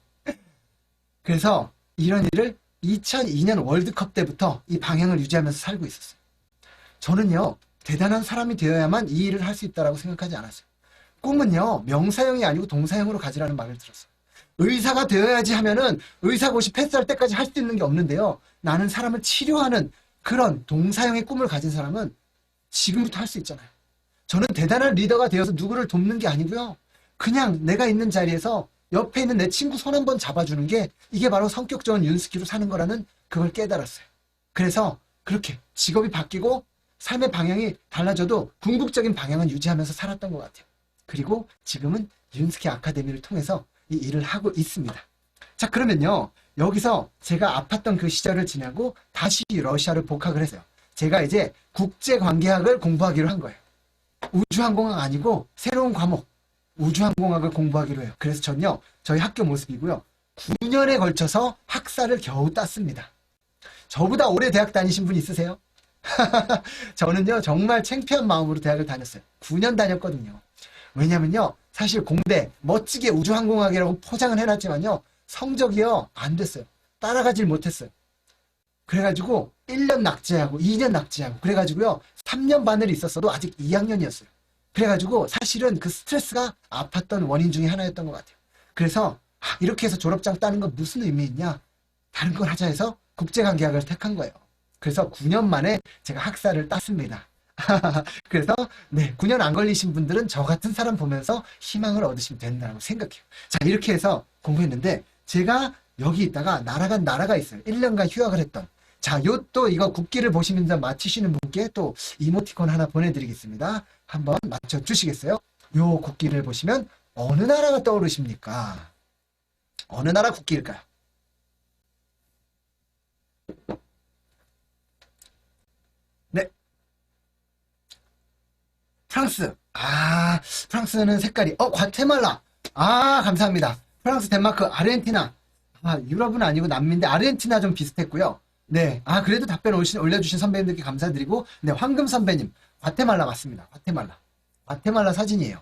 그래서 이런 일을 2002년 월드컵 때부터 이 방향을 유지하면서 살고 있었어요. 저는요, 대단한 사람이 되어야만 이 일을 할 수 있다고 생각하지 않았어요. 꿈은요, 명사형이 아니고 동사형으로 가지라는 말을 들었어요. 의사가 되어야지 하면은 의사고시 패스할 때까지 할 수 있는 게 없는데요. 나는 사람을 치료하는 그런 동사형의 꿈을 가진 사람은 지금부터 할 수 있잖아요. 저는 대단한 리더가 되어서 누구를 돕는 게 아니고요. 그냥 내가 있는 자리에서 옆에 있는 내 친구 손 한번 잡아주는 게 이게 바로 성격 좋은 윤스키로 사는 거라는 그걸 깨달았어요. 그래서 그렇게 직업이 바뀌고 삶의 방향이 달라져도 궁극적인 방향은 유지하면서 살았던 것 같아요. 그리고 지금은 윤스키 아카데미를 통해서 이 일을 하고 있습니다. 자, 그러면요. 여기서 제가 아팠던 그 시절을 지나고 다시 러시아를 복학을 했어요. 제가 이제 국제관계학을 공부하기로 한 거예요. 우주항공학 아니고 새로운 과목 우주항공학을 공부하기로 해요. 그래서 전요 저희 학교 모습이고요. 9년에 걸쳐서 학사를 겨우 땄습니다. 저보다 오래 대학 다니신 분 있으세요? 저는요 정말 창피한 마음으로 대학을 다녔어요. 9년 다녔거든요. 왜냐면요 사실 공대 멋지게 우주항공학이라고 포장을 해놨지만요 성적이요 안 됐어요. 따라가질 못했어요. 그래가지고 1년 낙제하고 2년 낙제하고 그래가지고요 3년 반을 있었어도 아직 2학년이었어요. 그래가지고 사실은 그 스트레스가 아팠던 원인 중에 하나였던 것 같아요. 그래서 이렇게 해서 졸업장 따는 건 무슨 의미 있냐 다른 걸 하자 해서 국제관계학을 택한 거예요. 그래서 9년 만에 제가 학사를 땄습니다. 그래서 네 9년 안 걸리신 분들은 저 같은 사람 보면서 희망을 얻으시면 된다고 생각해요. 자 이렇게 해서 공부했는데 제가 여기 있다가 날아간 나라가 있어요. 1년간 휴학을 했던. 자, 요 또 이거 국기를 보시면서 맞히시는 분께 또 이모티콘 하나 보내드리겠습니다. 한번 맞춰주시겠어요? 요 국기를 보시면 어느 나라가 떠오르십니까? 어느 나라 국기일까요? 네. 프랑스. 아, 프랑스는 색깔이, 과테말라. 감사합니다. 프랑스, 덴마크, 아르헨티나. 유럽은 아니고 남미인데, 아르헨티나 좀 비슷했고요. 네. 그래도 답변 올려주신 선배님들께 감사드리고, 네, 황금 선배님. 과테말라 맞습니다. 과테말라. 과테말라 사진이에요.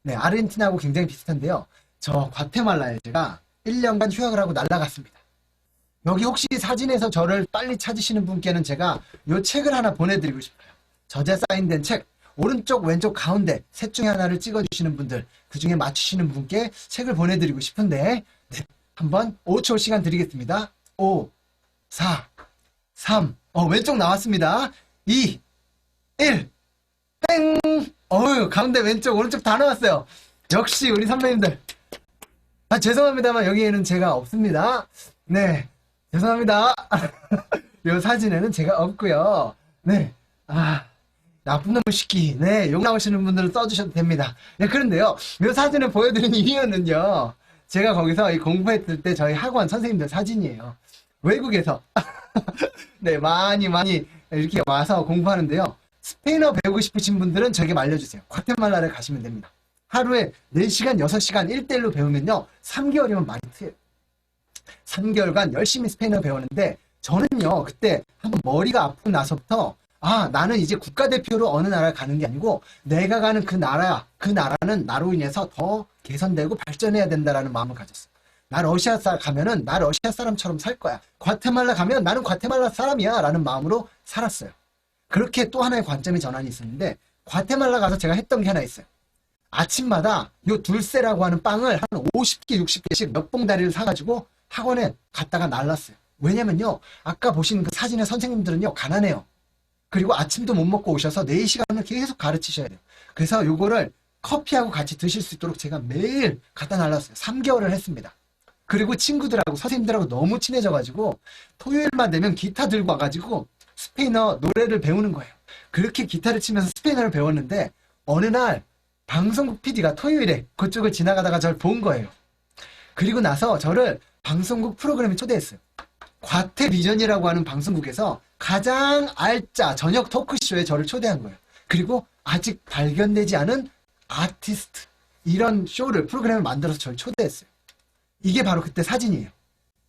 네, 아르헨티나하고 굉장히 비슷한데요. 저 과테말라에 제가 1년간 휴학을 하고 날아갔습니다. 여기 혹시 사진에서 저를 빨리 찾으시는 분께는 제가 요 책을 하나 보내드리고 싶어요. 저자 사인된 책. 오른쪽, 왼쪽, 가운데 셋 중에 하나를 찍어주시는 분들, 그 중에 맞추시는 분께 책을 보내드리고 싶은데, 네, 한번 5초 시간 드리겠습니다. 5, 4, 3, 왼쪽 나왔습니다. 2, 1, 땡! 가운데, 왼쪽, 오른쪽 다 나왔어요. 역시 우리 선배님들. 죄송합니다만 여기에는 제가 없습니다. 네, 죄송합니다. 이 사진에는 제가 없고요. 네, 나쁜 놈의 시키. 네, 욕 나오시는 분들은 써주셔도 됩니다. 네, 그런데요, 이 사진을 보여드린 이유는요, 제가 거기서 공부했을 때 저희 학원 선생님들 사진이에요. 외국에서. 네, 많이 이렇게 와서 공부하는데요. 스페인어 배우고 싶으신 분들은 저에게 알려주세요. 과테말라를 가시면 됩니다. 하루에 4시간, 6시간 1대1로 배우면요, 3개월이면 많이 트여요. 3개월간 열심히 스페인어 배우는데, 저는요, 그때 한번 머리가 아프고 나서부터, 나는 이제 국가대표로 어느 나라를 가는 게 아니고, 내가 가는 그 나라는 나로 인해서 더 개선되고 발전해야 된다라는 마음을 가졌어요. 나 러시아 가면은, 나 러시아 사람처럼 살 거야. 과테말라 가면 나는 과테말라 사람이야. 라는 마음으로 살았어요. 그렇게 또 하나의 관점의 전환이 있었는데, 과테말라 가서 제가 했던 게 하나 있어요. 아침마다 요 둘세라고 하는 빵을 한 50개, 60개씩 몇 봉다리를 사가지고 학원에 갔다가 날랐어요. 왜냐면요, 아까 보신 그 사진의 선생님들은요, 가난해요. 그리고 아침도 못 먹고 오셔서 4시간을 계속 가르치셔야 돼요. 그래서 요거를 커피하고 같이 드실 수 있도록 제가 매일 갖다 날랐어요. 3개월을 했습니다. 그리고 친구들하고 선생님들하고 너무 친해져가지고 토요일만 되면 기타 들고 와가지고 스페인어 노래를 배우는 거예요. 그렇게 기타를 치면서 스페인어를 배웠는데, 어느 날 방송국 PD가 토요일에 그쪽을 지나가다가 저를 본 거예요. 그리고 나서 저를 방송국 프로그램에 초대했어요. 과태비전이라고 하는 방송국에서 가장 알짜 저녁 토크쇼에 저를 초대한 거예요. 그리고 아직 발견되지 않은 아티스트, 이런 프로그램을 만들어서 저를 초대했어요. 이게 바로 그때 사진이에요.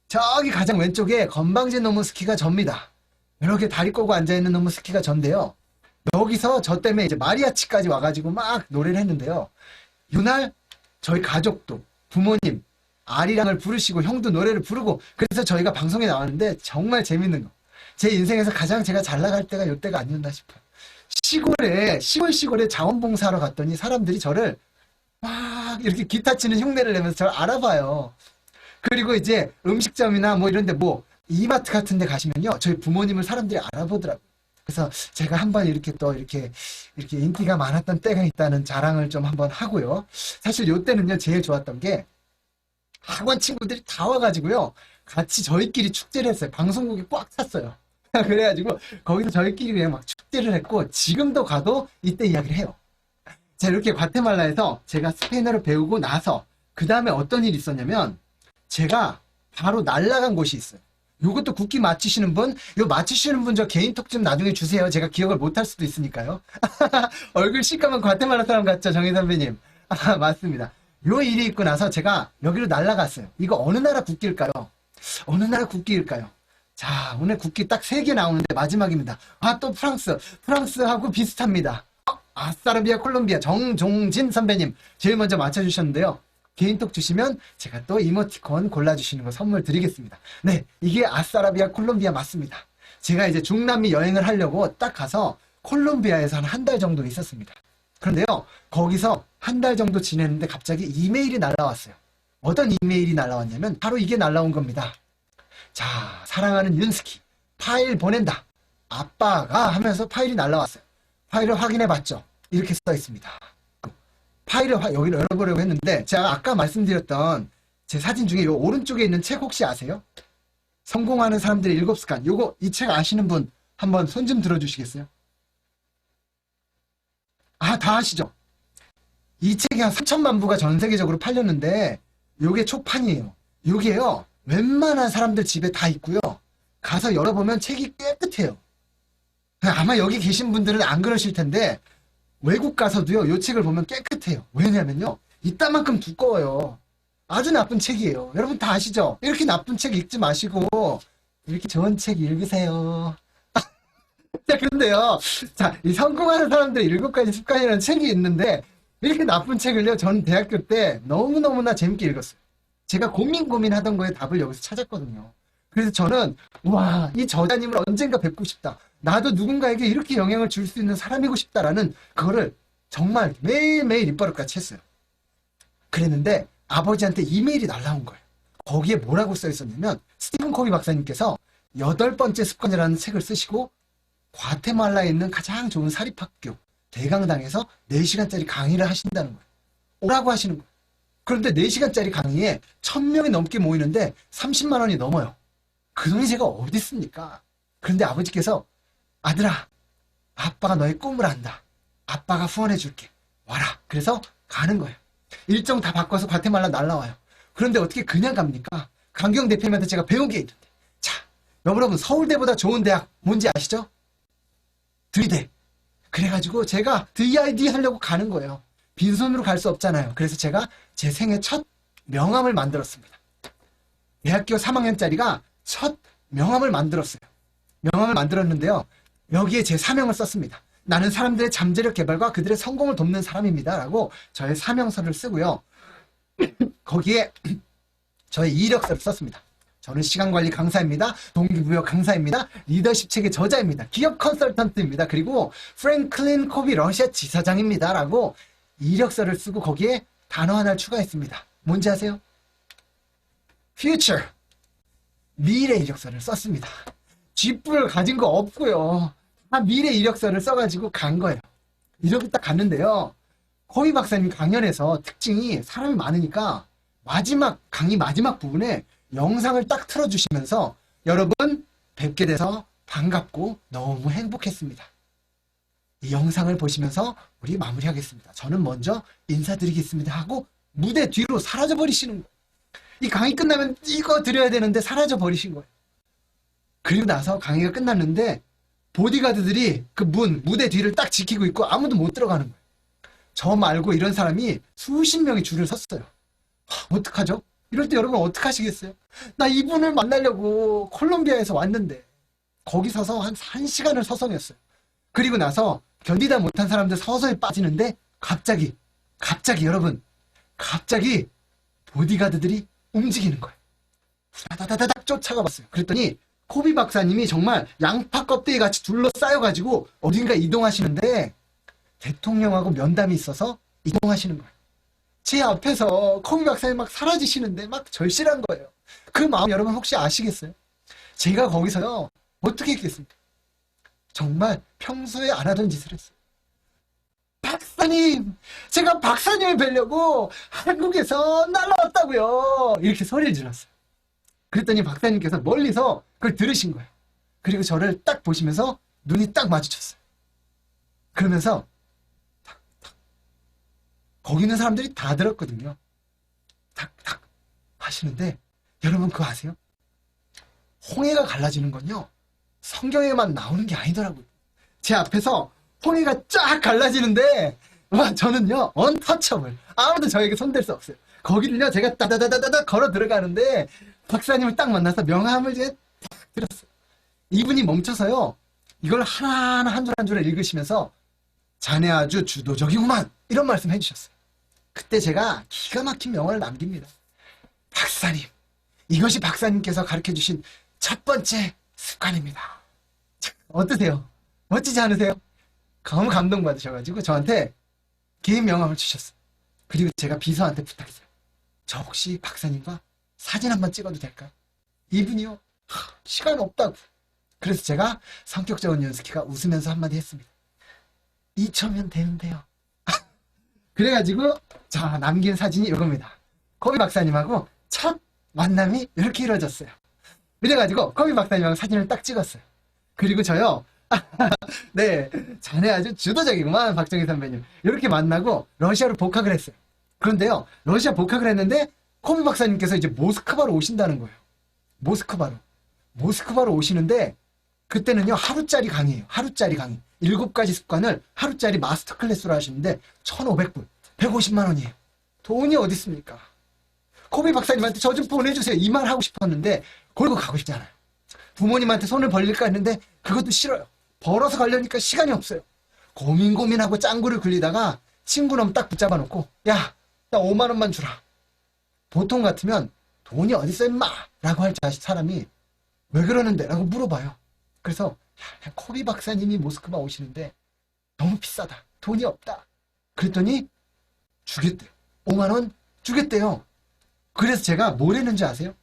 저기 가장 왼쪽에 건방진 노무스키가 접니다. 이렇게 다리 꼬고 앉아있는 노무스키가 전데요. 여기서 저 때문에 이제 마리아치까지 와가지고 막 노래를 했는데요. 이날 저희 가족도, 부모님, 아리랑을 부르시고 형도 노래를 부르고, 그래서 저희가 방송에 나왔는데 정말 재밌는 거. 제 인생에서 가장 제가 잘 나갈 때가 이때가 아니었나 싶어요. 시골에 자원봉사하러 갔더니 사람들이 저를 막 이렇게 기타 치는 흉내를 내면서 저를 알아봐요. 그리고 이제 음식점이나 뭐 이런데 이마트 같은 데 가시면요, 저희 부모님을 사람들이 알아보더라고요. 그래서 제가 한번 이렇게 인기가 많았던 때가 있다는 자랑을 좀 한번 하고요. 사실 요때는요, 제일 좋았던 게 학원 친구들이 다 와가지고요, 같이 저희끼리 축제를 했어요. 방송국이 꽉 찼어요. 그래가지고 거기서 저희끼리 그냥 막 축제를 했고, 지금도 가도 이때 이야기를 해요. 제가 이렇게 과테말라에서 제가 스페인어를 배우고 나서 그 다음에 어떤 일이 있었냐면, 제가 바로 날아간 곳이 있어요. 요것도 국기 맞히시는 분, 저 개인톡 좀 나중에 주세요. 제가 기억을 못할 수도 있으니까요. 얼굴 시커먼 과테말라 사람 같죠, 정희 선배님? 맞습니다. 요 일이 있고 나서 제가 여기로 날아갔어요. 이거 어느 나라 국기일까요? 자, 오늘 국기 딱 3개 나오는데 마지막입니다. 또 프랑스하고 비슷합니다. 아싸라비아 콜롬비아, 정종진 선배님 제일 먼저 맞춰주셨는데요. 개인톡 주시면 제가 또 이모티콘 골라주시는 거 선물 드리겠습니다. 네, 이게 아싸라비아 콜롬비아 맞습니다. 제가 이제 중남미 여행을 하려고 딱 가서 콜롬비아에서 한 달 정도 있었습니다. 그런데요, 거기서 한 달 정도 지냈는데 갑자기 이메일이 날라왔어요. 어떤 이메일이 날라왔냐면 바로 이게 날라온 겁니다. 자, 사랑하는 윤스키, 파일 보낸다. 아빠가 하면서 파일이 날라왔어요. 파일을 확인해봤죠. 이렇게 써 있습니다. 파일을 여기를 열어보려고 했는데, 제가 아까 말씀드렸던 제 사진 중에 요 오른쪽에 있는 책 혹시 아세요? 성공하는 사람들의 7습관. 이 책 아시는 분 한번 손 좀 들어주시겠어요? 다 아시죠? 이 책이 한 3천만 부가 전 세계적으로 팔렸는데, 요게 초판이에요. 요게요, 웬만한 사람들 집에 다 있고요. 가서 열어보면 책이 깨끗해요. 아마 여기 계신 분들은 안 그러실 텐데, 외국 가서도요, 요 책을 보면 깨끗해요. 왜냐면요, 이따만큼 두꺼워요. 아주 나쁜 책이에요. 여러분 다 아시죠? 이렇게 나쁜 책 읽지 마시고, 이렇게 좋은 책 읽으세요. 자, 그런데요, 자, 이 성공하는 사람들의 7가지 습관이라는 책이 있는데, 이렇게 나쁜 책을요, 저는 대학교 때 너무너무나 재밌게 읽었어요. 제가 고민하던 거에 답을 여기서 찾았거든요. 그래서 저는, 와, 이 저자님을 언젠가 뵙고 싶다. 나도 누군가에게 이렇게 영향을 줄 수 있는 사람이고 싶다라는 그거를 정말 매일매일 입버릇같이 했어요. 그랬는데 아버지한테 이메일이 날라온 거예요. 거기에 뭐라고 써 있었냐면 스티븐 코비 박사님께서 8번째 습관이라는 책을 쓰시고 과테말라에 있는 가장 좋은 사립학교 대강당에서 4시간짜리 강의를 하신다는 거예요. 오라고 하시는 거예요. 그런데 4시간짜리 강의에 1000명이 넘게 모이는데 30만 원이 넘어요. 그 돈이 제가 어디 있습니까? 그런데 아버지께서 아들아, 아빠가 너의 꿈을 안다. 아빠가 후원해 줄게. 와라. 그래서 가는 거예요. 일정 다 바꿔서 과테말라 날라와요. 그런데 어떻게 그냥 갑니까? 강경 대표님한테 제가 배운 게 있는데. 자, 여러분 서울대보다 좋은 대학 뭔지 아시죠? 들이대. 그래가지고 제가 DID 하려고 가는 거예요. 빈손으로 갈 수 없잖아요. 그래서 제가 제 생애 첫 명함을 만들었습니다. 대학교 3학년짜리가 첫 명함을 만들었어요. 명함을 만들었는데요. 여기에 제 사명을 썼습니다. 나는 사람들의 잠재력 개발과 그들의 성공을 돕는 사람입니다. 라고 저의 사명서를 쓰고요. 거기에 저의 이력서를 썼습니다. 저는 시간관리 강사입니다. 동기부여 강사입니다. 리더십 책의 저자입니다. 기업 컨설턴트입니다. 그리고 프랭클린 코비 러시아 지사장입니다. 라고 이력서를 쓰고 거기에 단어 하나를 추가했습니다. 뭔지 아세요? future. 미래 이력서를 썼습니다. 쥐뿔 가진 거 없고요. 다 미래 이력서를 써가지고 간 거예요. 이렇게 딱 갔는데요. 코비 박사님 강연에서 특징이 사람이 많으니까 강의 마지막 부분에 영상을 딱 틀어주시면서 여러분 뵙게 돼서 반갑고 너무 행복했습니다. 이 영상을 보시면서 우리 마무리하겠습니다. 저는 먼저 인사드리겠습니다 하고 무대 뒤로 사라져 버리시는 거예요. 이 강의 끝나면 이거 드려야 되는데 사라져 버리신 거예요. 그리고 나서 강의가 끝났는데 보디가드들이 그 무대 뒤를 딱 지키고 있고 아무도 못 들어가는 거예요. 저 말고 이런 사람이 수십 명이 줄을 섰어요. 어떡하죠? 이럴 때 여러분 어떡하시겠어요? 나 이분을 만나려고 콜롬비아에서 왔는데 거기 서서 한 1시간을 서성였어요. 그리고 나서 견디다 못한 사람들 서서히 빠지는데 갑자기 여러분 갑자기 보디가드들이 움직이는 거예요. 다다다닥 쫓아가 봤어요. 그랬더니 코비 박사님이 정말 양파 껍데기 같이 둘러싸여가지고 어딘가 이동하시는데 대통령하고 면담이 있어서 이동하시는 거예요. 제 앞에서 코비 박사님 막 사라지시는데 막 절실한 거예요. 그 마음 여러분 혹시 아시겠어요? 제가 거기서요 어떻게 했겠습니까? 정말 평소에 안 하던 짓을 했어요. 박사님! 제가 박사님을 뵈려고 한국에서 날라왔다고요. 이렇게 소리를 질렀어요. 그랬더니 박사님께서 멀리서 그걸 들으신 거예요. 그리고 저를 딱 보시면서 눈이 딱 마주쳤어요. 그러면서 탁탁 거기 있는 사람들이 다 들었거든요. 탁탁 하시는데 여러분 그거 아세요? 홍해가 갈라지는 건요. 성경에만 나오는 게 아니더라고요. 제 앞에서 홍해가 쫙 갈라지는데 와 저는요 언터처블 아무도 저에게 손댈 수 없어요. 거기를요 제가 따다다다다다 걸어 들어가는데 박사님을 딱 만나서 명함을 제가 딱 들었어요. 이분이 멈춰서요 이걸 하나하나 한 줄 한 줄을 읽으시면서 자네 아주 주도적이구만 이런 말씀 해주셨어요. 그때 제가 기가 막힌 명언을 남깁니다. 박사님 이것이 박사님께서 가르쳐주신 첫 번째 습관입니다. 어떠세요? 멋지지 않으세요? 너무 감동받으셔가지고 저한테 개인 명함을 주셨어요. 그리고 제가 비서한테 부탁했어요. 저 혹시 박사님과 사진 한번 찍어도 될까요? 이분이요. 시간 없다고. 그래서 제가 성격적인 윤스키가 웃으면서 한마디 했습니다. 2초면 되는데요. 그래가지고 자 남긴 사진이 이겁니다. 코비 박사님하고 첫 만남이 이렇게 이루어졌어요. 그래가지고 코비 박사님하고 사진을 딱 찍었어요. 그리고 저요. 네, 자네 아주 주도적이구만 박정희 선배님. 이렇게 만나고 러시아로 복학을 했어요. 그런데요, 러시아 복학을 했는데 코비 박사님께서 이제 모스크바로 오신다는 거예요. 모스크바로 오시는데 그때는요, 하루짜리 강의예요. 하루짜리 강의. 7가지 습관을 하루짜리 마스터 클래스로 하시는데 1,500불, 150만 원이에요. 돈이 어디 있습니까? 코비 박사님한테 저 좀 보내주세요. 이 말 하고 싶었는데 걸고 가고 싶지 않아요. 부모님한테 손을 벌릴까 했는데 그것도 싫어요. 벌어서 가려니까 시간이 없어요. 고민하고 짱구를 굴리다가 친구 놈 딱 붙잡아 놓고, 야, 나 5만 원만 주라. 보통 같으면 돈이 어딨어 임마 라고 할 사람이 왜 그러는데? 라고 물어봐요. 그래서 야, 코비 박사님이 모스크바 오시는데 너무 비싸다. 돈이 없다. 그랬더니 주겠대요. 5만 원 주겠대요. 그래서 제가 뭘 했는지 아세요?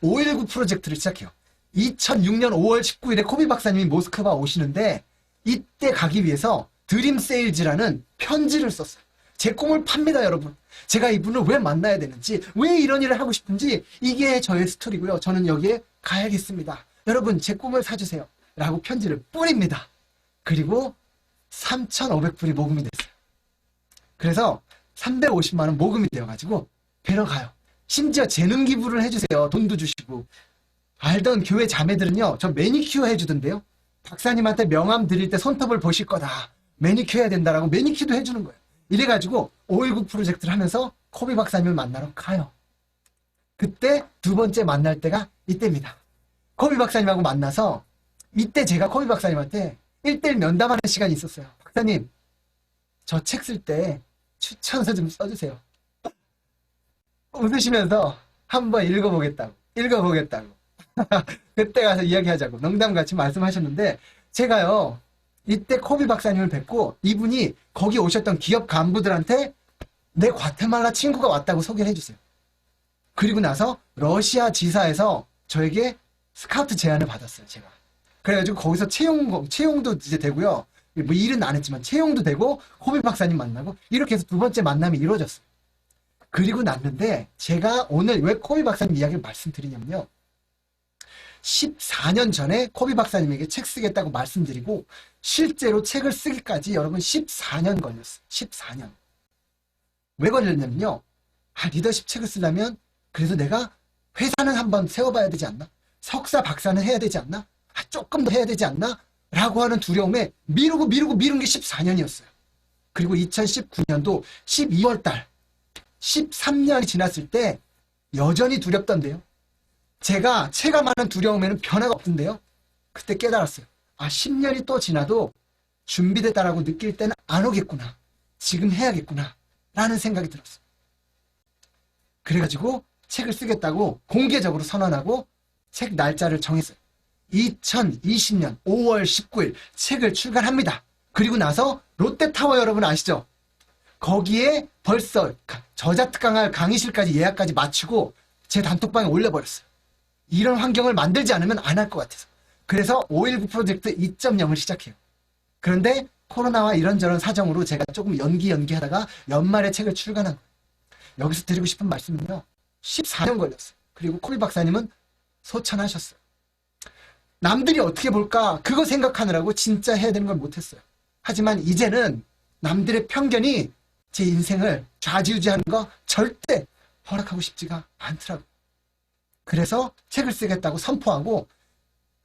519 프로젝트를 시작해요. 2006년 5월 19일에 코비 박사님이 모스크바 오시는데 이때 가기 위해서 드림 세일즈라는 편지를 썼어요. 제 꿈을 팝니다, 여러분. 제가 이분을 왜 만나야 되는지, 왜 이런 일을 하고 싶은지, 이게 저의 스토리고요. 저는 여기에 가야겠습니다. 여러분, 제 꿈을 사주세요. 라고 편지를 뿌립니다. 그리고 3,500불이 모금이 됐어요. 그래서 350만 원 모금이 되어가지고 뵈러 가요. 심지어 재능 기부를 해주세요. 돈도 주시고. 알던 교회 자매들은요, 저 매니큐어 해주던데요. 박사님한테 명함 드릴 때 손톱을 보실 거다. 매니큐어 해야 된다라고 매니큐어도 해주는 거예요. 이래가지고 519 프로젝트를 하면서 코비 박사님을 만나러 가요. 그때 두 번째 만날 때가 이때입니다. 코비 박사님하고 만나서 이때 제가 코비 박사님한테 1대1 면담하는 시간이 있었어요. 박사님, 저 책 쓸 때 추천서 좀 써주세요. 웃으시면서 한번 읽어보겠다고. 그때 가서 이야기하자고 농담같이 말씀하셨는데, 제가요 이때 코비 박사님을 뵙고 이분이 거기 오셨던 기업 간부들한테 내 과테말라 친구가 왔다고 소개를 해주세요. 그리고 나서 러시아 지사에서 저에게 스카우트 제안을 받았어요. 제가 그래가지고 거기서 채용도 이제 되고요. 뭐 일은 안 했지만 채용도 되고 코비 박사님 만나고 이렇게 해서 두 번째 만남이 이루어졌어요. 그리고 났는데 제가 오늘 왜 코비 박사님 이야기를 말씀드리냐면요, 14년 전에 코비 박사님에게 책 쓰겠다고 말씀드리고 실제로 책을 쓰기까지 여러분 14년 걸렸어요. 14년. 왜 걸렸냐면요, 리더십 책을 쓰려면 그래도 내가 회사는 한번 세워봐야 되지 않나? 석사 박사는 해야 되지 않나? 조금 더 해야 되지 않나? 라고 하는 두려움에 미루고 미룬 게 14년이었어요. 그리고 2019년도 12월 달 13년이 지났을 때 여전히 두렵던데요. 제가 체감하는 두려움에는 변화가 없던데요. 그때 깨달았어요. 10년이 또 지나도 준비됐다라고 느낄 때는 안 오겠구나. 지금 해야겠구나. 라는 생각이 들었어요. 그래가지고 책을 쓰겠다고 공개적으로 선언하고 책 날짜를 정했어요. 2020년 5월 19일 책을 출간합니다. 그리고 나서 롯데타워 여러분 아시죠? 거기에 벌써 저자 특강할 강의실까지 예약까지 마치고 제 단톡방에 올려버렸어요. 이런 환경을 만들지 않으면 안 할 것 같아서. 그래서 519 프로젝트 2.0을 시작해요. 그런데 코로나와 이런저런 사정으로 제가 조금 연기하다가 연말에 책을 출간한 거예요. 여기서 드리고 싶은 말씀은요, 14년 걸렸어요. 그리고 코비 박사님은 소천하셨어요. 남들이 어떻게 볼까 그거 생각하느라고 진짜 해야 되는 걸 못했어요. 하지만 이제는 남들의 편견이 제 인생을 좌지우지하는 거 절대 허락하고 싶지가 않더라고요. 그래서 책을 쓰겠다고 선포하고,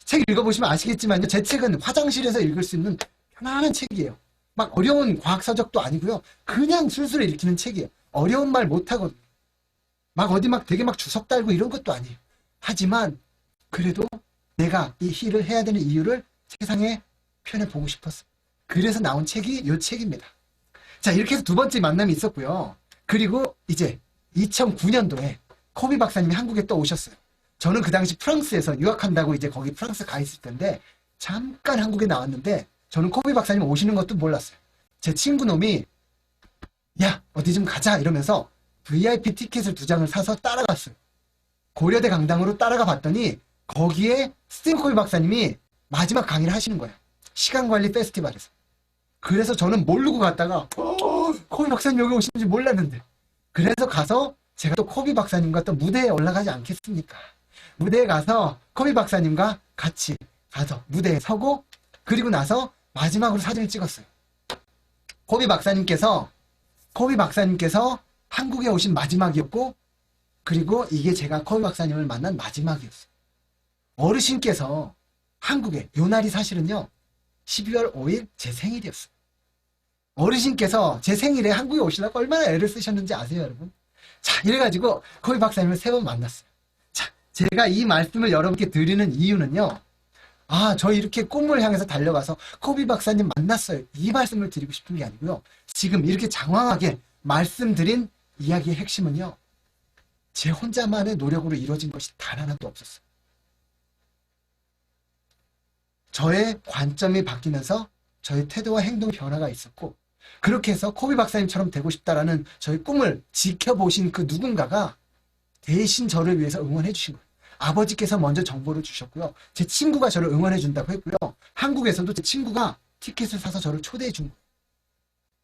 책 읽어보시면 아시겠지만요, 제 책은 화장실에서 읽을 수 있는 편안한 책이에요. 막 어려운 과학서적도 아니고요, 그냥 술술 읽히는 책이에요. 어려운 말 못하거든요. 막 어디 막 되게 막 주석 달고 이런 것도 아니에요. 하지만 그래도 내가 이 일을 해야 되는 이유를 세상에 표현해보고 싶었어요. 그래서 나온 책이 이 책입니다. 자, 이렇게 해서 두 번째 만남이 있었고요. 그리고 이제 2009년도에 코비 박사님이 한국에 또 오셨어요. 저는 그 당시 프랑스에서 유학한다고 이제 거기 프랑스 가 있을 텐데 잠깐 한국에 나왔는데 저는 코비 박사님 오시는 것도 몰랐어요. 제 친구 놈이 야 어디 좀 가자 이러면서 VIP 티켓을 2장을 사서 따라갔어요. 고려대 강당으로 따라가 봤더니 거기에 스티븐 코비 박사님이 마지막 강의를 하시는 거예요. 시간관리 페스티벌에서. 그래서 저는 모르고 갔다가 코비 박사님 여기 오시는지 몰랐는데, 그래서 가서 제가 또 코비 박사님과 또 무대에 올라가지 않겠습니까? 무대에 가서 코비 박사님과 같이 가서 무대에 서고, 그리고 나서 마지막으로 사진을 찍었어요. 코비 박사님께서 한국에 오신 마지막이었고, 그리고 이게 제가 코비 박사님을 만난 마지막이었어요. 어르신께서 한국에 요 날이 사실은요 12월 5일 제 생일이었어요. 어르신께서 제 생일에 한국에 오시려고 얼마나 애를 쓰셨는지 아세요, 여러분? 자, 이래가지고 코비 박사님을 3번 만났어요. 자, 제가 이 말씀을 여러분께 드리는 이유는요. 아, 저 이렇게 꿈을 향해서 달려가서 코비 박사님 만났어요. 이 말씀을 드리고 싶은 게 아니고요. 지금 이렇게 장황하게 말씀드린 이야기의 핵심은요. 제 혼자만의 노력으로 이루어진 것이 단 하나도 없었어요. 저의 관점이 바뀌면서 저의 태도와 행동 변화가 있었고 그렇게 해서 코비 박사님처럼 되고 싶다라는 저의 꿈을 지켜보신 그 누군가가 대신 저를 위해서 응원해 주신 거예요. 아버지께서 먼저 정보를 주셨고요. 제 친구가 저를 응원해 준다고 했고요. 한국에서도 제 친구가 티켓을 사서 저를 초대해 준 거예요.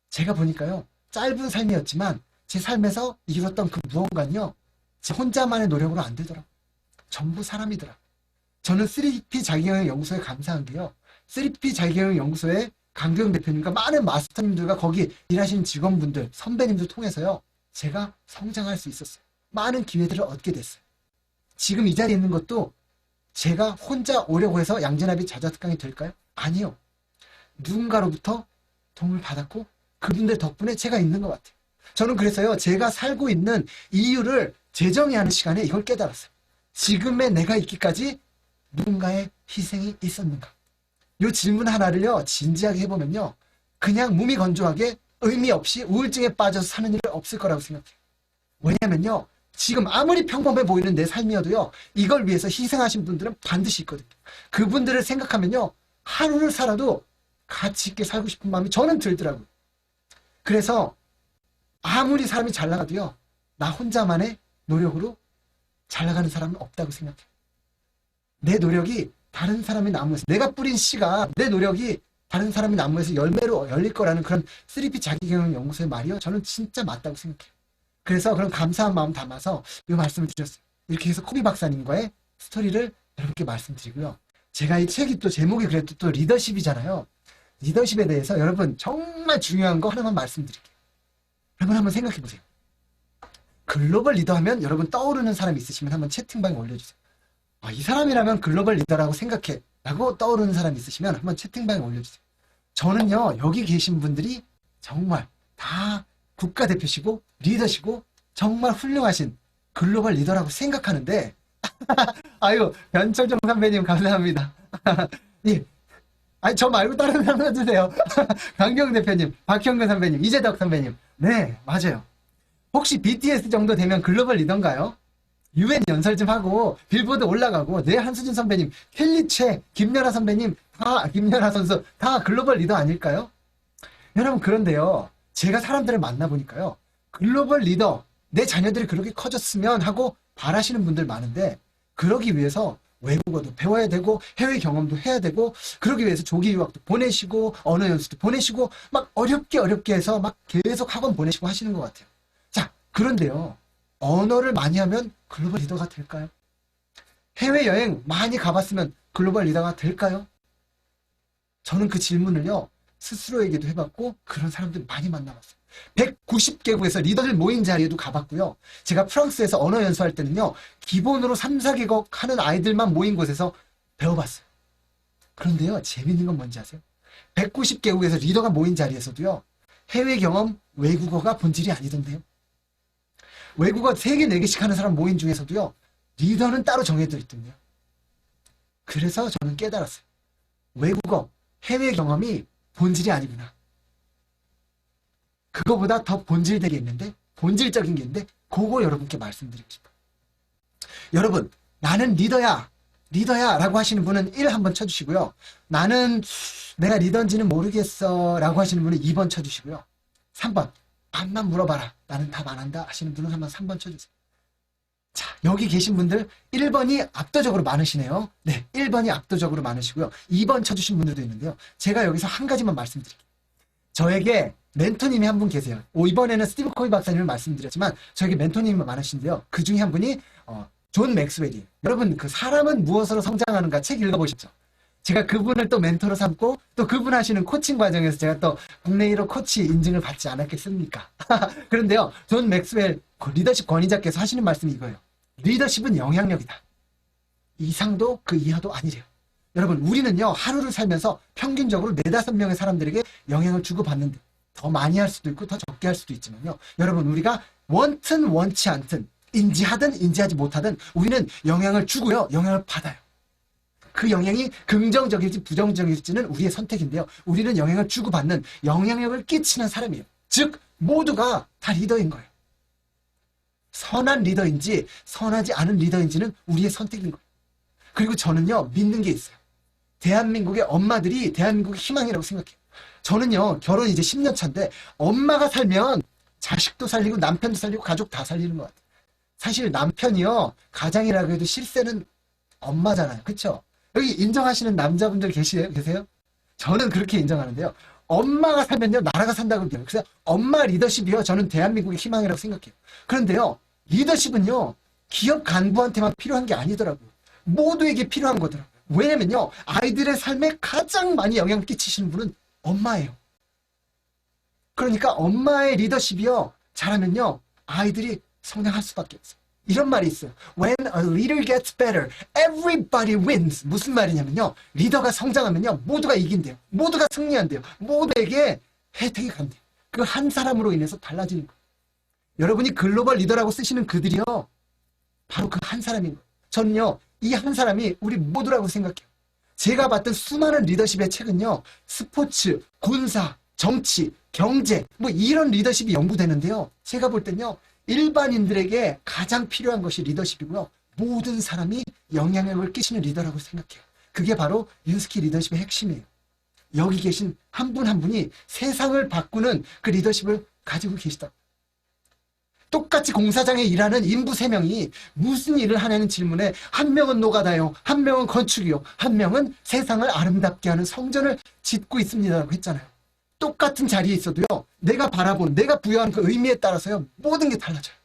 제가 보니까요. 짧은 삶이었지만 제 삶에서 이뤘던 그 무언가는요. 제 혼자만의 노력으로 안 되더라고요. 전부 사람이더라고요. 저는 3P 자기경영 연구소에 감사한 게요. 3P 자기경영 연구소의 강도영 대표님과 많은 마스터님들과 거기 일하시는 직원분들, 선배님들 통해서요. 제가 성장할 수 있었어요. 많은 기회들을 얻게 됐어요. 지금 이 자리에 있는 것도 제가 혼자 오려고 해서 양재나비 자자특강이 될까요? 아니요. 누군가로부터 도움을 받았고 그분들 덕분에 제가 있는 것 같아요. 저는 그래서요. 제가 살고 있는 이유를 재정의하는 시간에 이걸 깨달았어요. 지금의 내가 있기까지 누군가의 희생이 있었는가? 이 질문 하나를요. 진지하게 해보면요. 그냥 무미건조하게 의미 없이 우울증에 빠져서 사는 일은 없을 거라고 생각해요. 왜냐면요. 지금 아무리 평범해 보이는 내 삶이어도요. 이걸 위해서 희생하신 분들은 반드시 있거든요. 그분들을 생각하면요. 하루를 살아도 가치 있게 살고 싶은 마음이 저는 들더라고요. 그래서 아무리 사람이 잘 나가도요. 나 혼자만의 노력으로 잘 나가는 사람은 없다고 생각해요. 내 노력이 다른 사람의 나무에서 내가 뿌린 씨가 내 노력이 다른 사람의 나무에서 열매로 열릴 거라는 그런 3P 자기경영 연구소의 말이요. 저는 진짜 맞다고 생각해요. 그래서 그런 감사한 마음 담아서 이 말씀을 드렸어요. 이렇게 해서 코비 박사님과의 스토리를 여러분께 말씀드리고요. 제가 이 책이 또 제목이 그래도 또 리더십이잖아요. 리더십에 대해서 여러분 정말 중요한 거 하나만 말씀드릴게요. 여러분 한번 생각해 보세요. 글로벌 리더 하면 여러분 떠오르는 사람 있으시면 한번 채팅방에 올려주세요. 아, 이 사람이라면 글로벌 리더라고 생각해 라고 떠오르는 사람 있으시면 한번 채팅방에 올려주세요. 저는요 여기 계신 분들이 정말 다 국가대표시고 리더시고 정말 훌륭하신 글로벌 리더라고 생각하는데 아유 변철정 선배님 감사합니다. 예. 아니 저 말고 다른 사람 해주세요. 강경 대표님, 박형근 선배님, 이재덕 선배님. 네 맞아요. 혹시 BTS 정도 되면 글로벌 리더인가요? UN 연설 좀 하고 빌보드 올라가고 네 한수진 선배님, 켈리체, 김연아 선배님 다 김연아 선수 다 글로벌 리더 아닐까요? 여러분 그런데요. 제가 사람들을 만나보니까요. 글로벌 리더 내 자녀들이 그렇게 커졌으면 하고 바라시는 분들 많은데 그러기 위해서 외국어도 배워야 되고 해외 경험도 해야 되고 그러기 위해서 조기 유학도 보내시고 언어 연수도 보내시고 막 어렵게 해서 막 계속 학원 보내시고 하시는 것 같아요. 자 그런데요. 언어를 많이 하면 글로벌 리더가 될까요? 해외여행 많이 가봤으면 글로벌 리더가 될까요? 저는 그 질문을요. 스스로에게도 해봤고 그런 사람들 많이 만나봤어요. 190개국에서 리더들 모인 자리에도 가봤고요. 제가 프랑스에서 언어 연수할 때는요. 기본으로 3, 4개국 하는 아이들만 모인 곳에서 배워봤어요. 그런데요. 재밌는 건 뭔지 아세요? 190개국에서 리더가 모인 자리에서도요. 해외 경험, 외국어가 본질이 아니던데요. 외국어 3개, 4개씩 하는 사람 모인 중에서도요. 리더는 따로 정해져 있던데요. 그래서 저는 깨달았어요. 외국어, 해외 경험이 본질이 아니구나. 그거보다 더 본질되게 있는데 본질적인 게 있는데 그거 여러분께 말씀드리고 싶어요. 여러분 나는 리더야 라고 하시는 분은 1 한번 쳐주시고요. 나는 내가 리더인지는 모르겠어 라고 하시는 분은 2번 쳐주시고요. 3번 답만 물어봐라 나는 답 안 한다 하시는 분은 한번 3번 쳐주세요. 자 여기 계신 분들 1번이 압도적으로 많으시네요. 네 1번이 압도적으로 많으시고요. 2번 쳐주신 분들도 있는데요. 제가 여기서 한 가지만 말씀드릴게요. 저에게 멘토님이 한 분 계세요. 이번에는 스티브 코비 박사님을 말씀드렸지만 저에게 멘토님이 많으신데요. 그 중에 한 분이 존 맥스웰이에요. 여러분 그 사람은 무엇으로 성장하는가 책 읽어보셨죠? 제가 그분을 또 멘토로 삼고 또 그분 하시는 코칭 과정에서 제가 또 국내 1호 코치 인증을 받지 않았겠습니까? 그런데요. 존 맥스웰 리더십 권위자께서 하시는 말씀이 이거예요. 리더십은 영향력이다. 이상도 그 이하도 아니래요. 여러분, 우리는요, 하루를 살면서 평균적으로 4-5명의 사람들에게 영향을 주고받는데, 더 많이 할 수도 있고, 더 적게 할 수도 있지만요. 여러분, 우리가 원튼 원치 않든, 인지하든 인지하지 못하든, 우리는 영향을 주고요, 영향을 받아요. 그 영향이 긍정적일지 부정적일지는 우리의 선택인데요. 우리는 영향을 주고받는 영향력을 끼치는 사람이에요. 즉, 모두가 다 리더인 거예요. 선한 리더인지, 선하지 않은 리더인지는 우리의 선택인 거예요. 그리고 저는요, 믿는 게 있어요. 대한민국의 엄마들이 대한민국의 희망이라고 생각해요. 저는요, 결혼 이제 10년 차인데 엄마가 살면 자식도 살리고 남편도 살리고 가족 다 살리는 것 같아요. 사실 남편이요, 가장이라고 해도 실세는 엄마잖아요. 그쵸? 여기 인정하시는 남자분들 계세요? 저는 그렇게 인정하는데요. 엄마가 살면요, 나라가 산다고 믿어요. 그래서 엄마 리더십이요, 저는 대한민국의 희망이라고 생각해요. 그런데요, 리더십은요, 기업 간부한테만 필요한 게 아니더라고요. 모두에게 필요한 거더라고요. 왜냐면요, 아이들의 삶에 가장 많이 영향을 끼치시는 분은 엄마예요. 그러니까 엄마의 리더십이요, 잘하면요, 아이들이 성장할 수밖에 없어요. 이런 말이 있어요. When a leader gets better, everybody wins. 무슨 말이냐면요, 리더가 성장하면요, 모두가 이긴대요. 모두가 승리한대요. 모두에게 혜택이 간대요. 그 한 사람으로 인해서 달라지는 거예요. 여러분이 글로벌 리더라고 쓰시는 그들이요, 바로 그 한 사람인 거예요. 저는요, 이 한 사람이 우리 모두라고 생각해요. 제가 봤던 수많은 리더십의 책은요, 스포츠, 군사, 정치, 경제, 뭐 이런 리더십이 연구되는데요. 제가 볼 땐요, 일반인들에게 가장 필요한 것이 리더십이고요. 모든 사람이 영향력을 끼치는 리더라고 생각해요. 그게 바로 윤스키 리더십의 핵심이에요. 여기 계신 한 분 한 분이 세상을 바꾸는 그 리더십을 가지고 계시다. 똑같이 공사장에 일하는 인부 3명이 무슨 일을 하냐는 질문에 한 명은 노가다요, 한 명은 건축이요, 한 명은 세상을 아름답게 하는 성전을 짓고 있습니다라고 했잖아요. 똑같은 자리에 있어도요, 내가 바라본, 내가 부여한 그 의미에 따라서요, 모든 게 달라져요.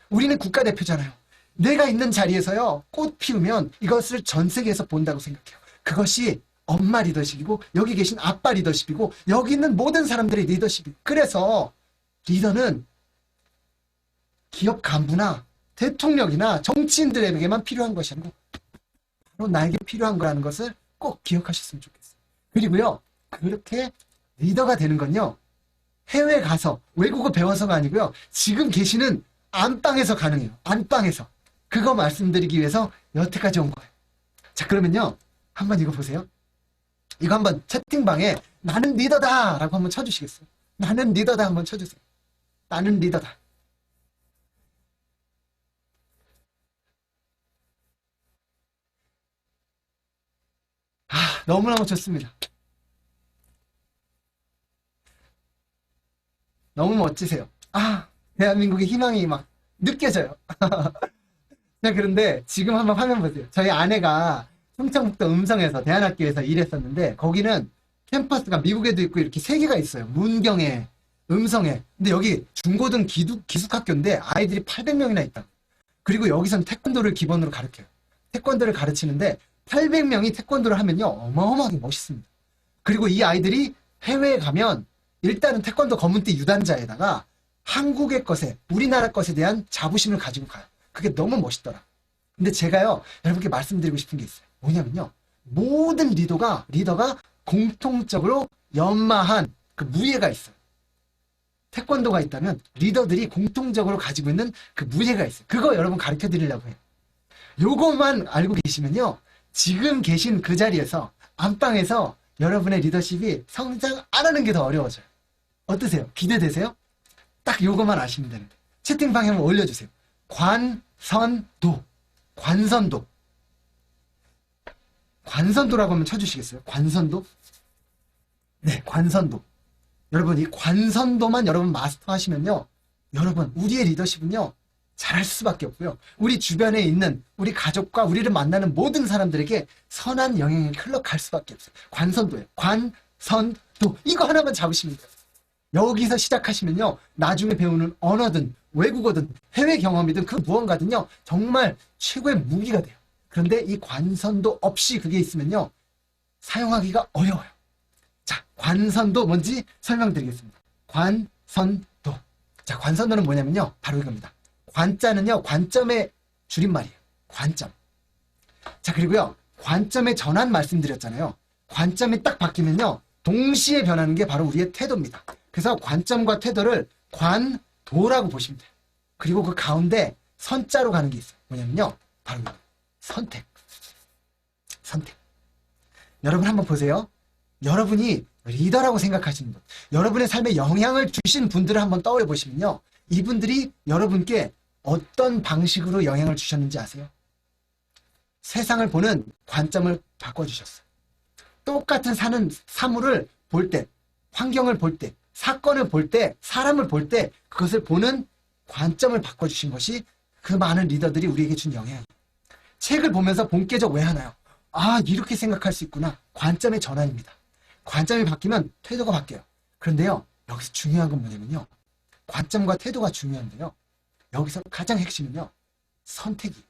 우리는 국가대표잖아요. 내가 있는 자리에서요, 꽃 피우면 이것을 전 세계에서 본다고 생각해요. 그것이 엄마 리더십이고, 여기 계신 아빠 리더십이고, 여기 있는 모든 사람들의 리더십이에요. 그래서 리더는 기업 간부나 대통령이나 정치인들에게만 필요한 것이 아니고 바로 나에게 필요한 거라는 것을 꼭 기억하셨으면 좋겠어요. 그리고요, 그렇게 리더가 되는 건요, 해외 가서 외국어 배워서가 아니고요, 지금 계시는 안방에서 가능해요. 안방에서. 그거 말씀드리기 위해서 여태까지 온 거예요. 자, 그러면요, 한번 이거 보세요. 이거 한번 채팅방에 나는 리더다 라고 한번 쳐주시겠어요? 나는 리더다 한번 쳐주세요. 나는 리더다. 너무너무 좋습니다. 너무 멋지세요. 대한민국의 희망이 막 느껴져요. 자, 그런데 지금 한번 화면 보세요. 저희 아내가 충청북도 음성에서 대안학교에서 일했었는데, 거기는 캠퍼스가 미국에도 있고 이렇게 3개가 있어요. 문경에, 음성에. 근데 여기 중고등 기숙학교인데 아이들이 800명이나 있다. 그리고 여기선 태권도를 기본으로 가르쳐요. 태권도를 가르치는데 800명이 태권도를 하면요, 어마어마하게 멋있습니다. 그리고 이 아이들이 해외에 가면 일단은 태권도 검은띠 유단자에다가 한국의 것에, 우리나라 것에 대한 자부심을 가지고 가요. 그게 너무 멋있더라. 근데 제가요, 여러분께 말씀드리고 싶은 게 있어요. 뭐냐면요, 모든 리더가 공통적으로 연마한 그 무예가 있어요. 태권도가 있다면 리더들이 공통적으로 가지고 있는 그 무예가 있어요. 그거 여러분 가르쳐 드리려고 해요. 요것만 알고 계시면요, 지금 계신 그 자리에서, 안방에서 여러분의 리더십이 성장 안 하는 게 더 어려워져요. 어떠세요? 기대되세요? 딱 요것만 아시면 되는데. 채팅방에 한번 올려주세요. 관선도. 관선도. 관선도라고 한번 쳐주시겠어요? 관선도? 네, 관선도. 여러분, 이 관선도만 여러분 마스터하시면요, 여러분, 우리의 리더십은요, 잘할 수밖에 없고요. 우리 주변에 있는 우리 가족과 우리를 만나는 모든 사람들에게 선한 영향이 흘러갈 수밖에 없어요. 관선도예요. 관선도. 이거 하나만 잡으시면 돼요. 여기서 시작하시면요, 나중에 배우는 언어든 외국어든 해외 경험이든 그 무언가든요, 정말 최고의 무기가 돼요. 그런데 이 관선도 없이 그게 있으면요, 사용하기가 어려워요. 자, 관선도 뭔지 설명드리겠습니다. 관선도. 자, 관선도는 뭐냐면요, 바로 이겁니다. 관자는요, 관점의 줄임말이에요. 관점. 자, 그리고요, 관점의 전환 말씀드렸잖아요. 관점이 딱 바뀌면요. 동시에 변하는 게 바로 우리의 태도입니다. 그래서 관점과 태도를 관도라고 보시면 돼요. 그리고 그 가운데 선자로 가는 게 있어요. 뭐냐면요. 바로 선택. 선택. 여러분 한번 보세요. 여러분이 리더라고 생각하시는 분, 여러분의 삶에 영향을 주신 분들을 한번 떠올려 보시면요. 이분들이 여러분께 어떤 방식으로 영향을 주셨는지 아세요? 세상을 보는 관점을 바꿔주셨어요. 똑같은 사물을 볼 때, 환경을 볼 때, 사건을 볼 때, 사람을 볼 때 그것을 보는 관점을 바꿔주신 것이 그 많은 리더들이 우리에게 준 영향이에요. 책을 보면서 본께적 왜 하나요? 아, 이렇게 생각할 수 있구나. 관점의 전환입니다. 관점이 바뀌면 태도가 바뀌어요. 그런데요, 여기서 중요한 건 뭐냐면요. 관점과 태도가 중요한데요. 여기서 가장 핵심은요. 선택이.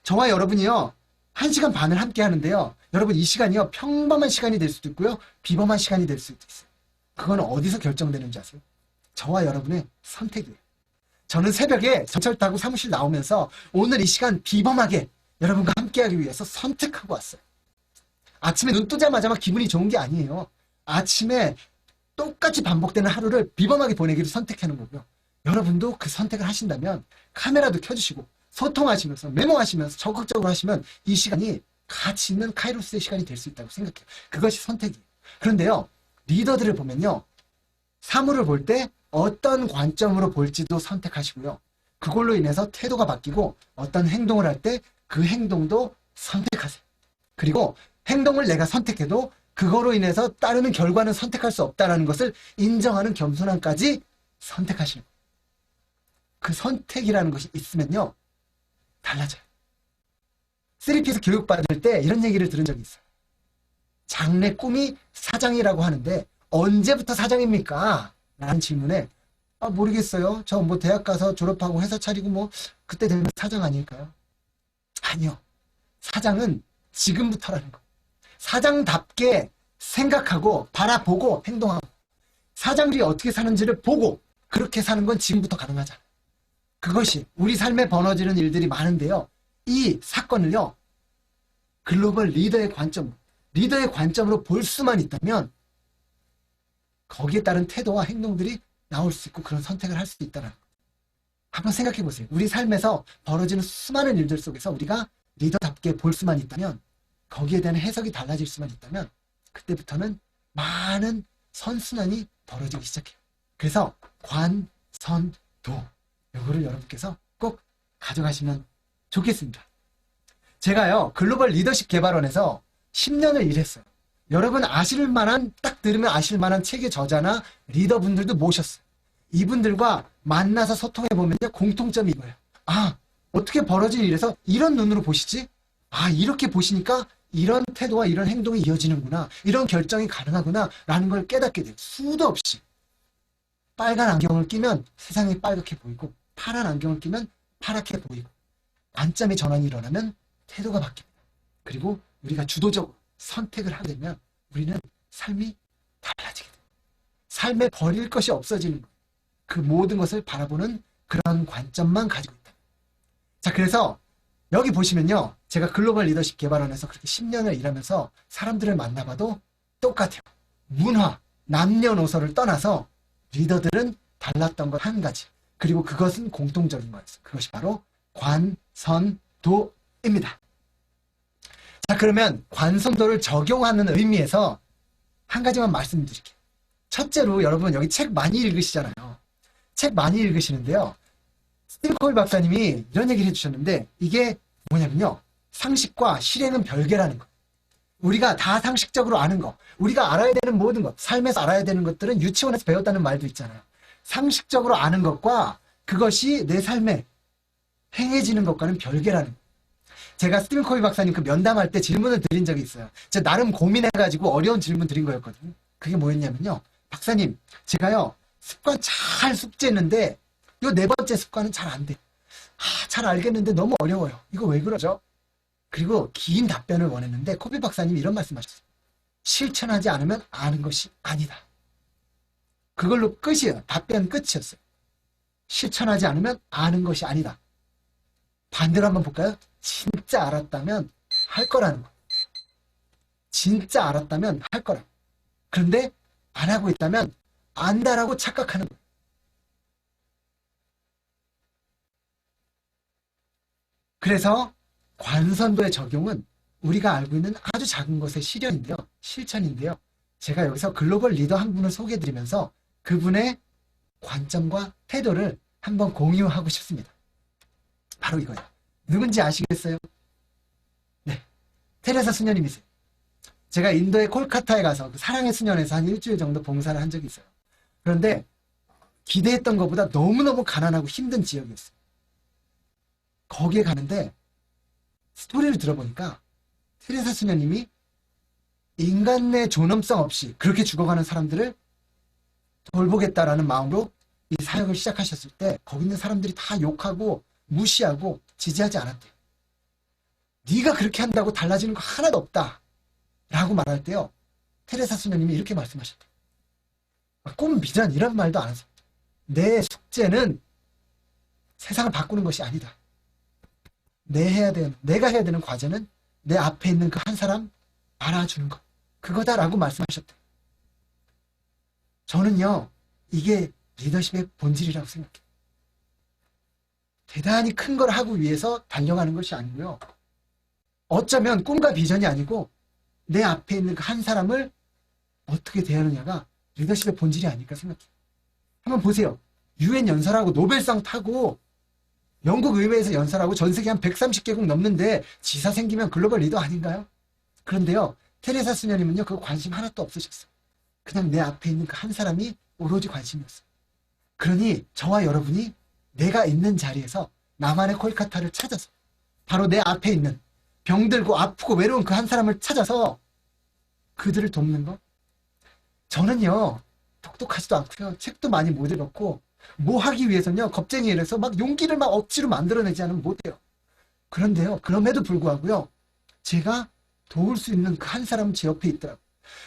저와 여러분이요. 1시간 반을 함께 하는데요. 여러분 이 시간이요. 평범한 시간이 될 수도 있고요. 비범한 시간이 될 수도 있어요. 그건 어디서 결정되는지 아세요? 저와 여러분의 선택이에요. 저는 새벽에 전철 타고 사무실 나오면서 오늘 이 시간 비범하게 여러분과 함께하기 위해서 선택하고 왔어요. 아침에 눈 뜨자마자 막 기분이 좋은 게 아니에요. 아침에 똑같이 반복되는 하루를 비범하게 보내기를 선택하는 거고요. 여러분도 그 선택을 하신다면 카메라도 켜주시고 소통하시면서 메모하시면서 적극적으로 하시면 이 시간이 가치 있는 카이로스의 시간이 될 수 있다고 생각해요. 그것이 선택이에요. 그런데요. 리더들을 보면요. 사물을 볼 때 어떤 관점으로 볼지도 선택하시고요. 그걸로 인해서 태도가 바뀌고 어떤 행동을 할 때 그 행동도 선택하세요. 그리고 행동을 내가 선택해도 그거로 인해서 따르는 결과는 선택할 수 없다는 것을 인정하는 겸손함까지 선택하시는 거예요. 그 선택이라는 것이 있으면요. 달라져요. 3P에서 교육받을 때 이런 얘기를 들은 적이 있어요. 장래 꿈이 사장이라고 하는데 언제부터 사장입니까? 라는 질문에 모르겠어요. 저 뭐 대학 가서 졸업하고 회사 차리고 뭐 그때 되면 사장 아닐까요? 아니요. 사장은 지금부터라는 거. 사장답게 생각하고 바라보고 행동하고 사장들이 어떻게 사는지를 보고 그렇게 사는 건 지금부터 가능하잖아요. 그것이 우리 삶에 벌어지는 일들이 많은데요. 이 사건을요. 글로벌 리더의 관점으로 볼 수만 있다면 거기에 따른 태도와 행동들이 나올 수 있고 그런 선택을 할 수 있다는 거. 한번 생각해 보세요. 우리 삶에서 벌어지는 수많은 일들 속에서 우리가 리더답게 볼 수만 있다면 거기에 대한 해석이 달라질 수만 있다면 그때부터는 많은 선순환이 벌어지기 시작해요. 그래서 관, 선, 도 이거를 여러분께서 꼭 가져가시면 좋겠습니다. 제가요 글로벌 리더십 개발원에서 10년을 일했어요. 여러분 아실 만한 딱 들으면 아실 만한 책의 저자나 리더분들도 모셨어요. 이분들과 만나서 소통해보면요 공통점이 이거예요. 아 어떻게 벌어진 일에서 이런 눈으로 보시지? 아 이렇게 보시니까 이런 태도와 이런 행동이 이어지는구나. 이런 결정이 가능하구나 라는 걸 깨닫게 돼요. 수도 없이. 빨간 안경을 끼면 세상이 빨갛게 보이고 파란 안경을 끼면 파랗게 보이고 관점의 전환이 일어나면 태도가 바뀝니다. 그리고 우리가 주도적으로 선택을 하게 되면 우리는 삶이 달라지게 돼요. 삶에 버릴 것이 없어지는 거예요. 그 모든 것을 바라보는 그런 관점만 가지고 있다. 자, 그래서 여기 보시면요. 제가 글로벌 리더십 개발원에서 그렇게 10년을 일하면서 사람들을 만나봐도 똑같아요. 문화, 남녀노소를 떠나서 리더들은 달랐던 것 한 가지. 그리고 그것은 공통적인 거였어요. 그것이 바로 관선도입니다. 자, 그러면 관선도를 적용하는 의미에서 한 가지만 말씀드릴게요. 첫째로 여러분 여기 책 많이 읽으시잖아요. 책 많이 읽으시는데요. 스티븐 코비 박사님이 이런 얘기를 해주셨는데 이게 뭐냐면요. 상식과 실행은 별개라는 거. 우리가 다 상식적으로 아는 거. 우리가 알아야 되는 모든 것. 삶에서 알아야 되는 것들은 유치원에서 배웠다는 말도 있잖아요. 상식적으로 아는 것과 그것이 내 삶에 행해지는 것과는 별개라는 거. 제가 스티븐 코비 박사님 그 면담할 때 질문을 드린 적이 있어요. 제가 나름 고민해가지고 어려운 질문 드린 거였거든요. 그게 뭐였냐면요. 박사님, 제가요, 습관 잘 숙제했는데, 요 네 번째 습관은 잘 안 돼. 잘 알겠는데 너무 어려워요. 이거 왜 그러죠? 그리고 긴 답변을 원했는데, 코비 박사님이 이런 말씀 하셨어요. 실천하지 않으면 아는 것이 아니다. 그걸로 끝이에요. 답변 끝이었어요. 실천하지 않으면 아는 것이 아니다. 반대로 한번 볼까요? 진짜 알았다면 할 거라는 거. 진짜 알았다면 할 거라고. 그런데 안 하고 있다면 안다라고 착각하는 거예요. 그래서 관선도의 적용은 우리가 알고 있는 아주 작은 것의 실현인데요. 실천인데요. 제가 여기서 글로벌 리더 한 분을 소개해드리면서 그분의 관점과 태도를 한번 공유하고 싶습니다. 바로 이거예요. 누군지 아시겠어요? 네, 테레사 수녀님이세요. 제가 인도의 콜카타에 가서 그 사랑의 수녀에서 한 일주일 정도 봉사를 한 적이 있어요. 그런데 기대했던 것보다 너무너무 가난하고 힘든 지역이었어요. 거기에 가는데 스토리를 들어보니까 테레사 수녀님이 인간의 존엄성 없이 그렇게 죽어가는 사람들을 돌보겠다라는 마음으로 이 사역을 시작하셨을 때 거기 있는 사람들이 다 욕하고 무시하고 지지하지 않았대요. 네가 그렇게 한다고 달라지는 거 하나도 없다 라고 말할 때요, 테레사 수녀님이 이렇게 말씀하셨대요. 꿈 비전 이런 말도 안 하세요. 내 숙제는 세상을 바꾸는 것이 아니다. 내가 해야 되는 과제는 내 앞에 있는 그 한 사람 알아주는 것, 그거다라고 말씀하셨대요. 저는요, 이게 리더십의 본질이라고 생각해요. 대단히 큰 걸 하고 위해서 달려가는 것이 아니고요. 어쩌면 꿈과 비전이 아니고 내 앞에 있는 그 한 사람을 어떻게 대하느냐가 리더십의 본질이 아닐까 생각해요. 한번 보세요. UN 연설하고 노벨상 타고 영국 의회에서 연설하고 전 세계 한 130개국 넘는데 지사 생기면 글로벌 리더 아닌가요? 그런데요, 테레사 수녀님은요, 그 관심 하나도 없으셨어요. 그냥 내 앞에 있는 그 한 사람이 오로지 관심이었어요. 그러니 저와 여러분이 내가 있는 자리에서 나만의 콜카타를 찾아서 바로 내 앞에 있는 병들고 아프고 외로운 그 한 사람을 찾아서 그들을 돕는 것. 저는요, 똑똑하지도 않고요, 책도 많이 못 읽었고 뭐 하기 위해서는요, 겁쟁이라서 막 용기를 막 억지로 만들어내지 않으면 못해요. 그런데요, 그럼에도 불구하고요, 제가 도울 수 있는 그 한 사람은 제 옆에 있더라고요.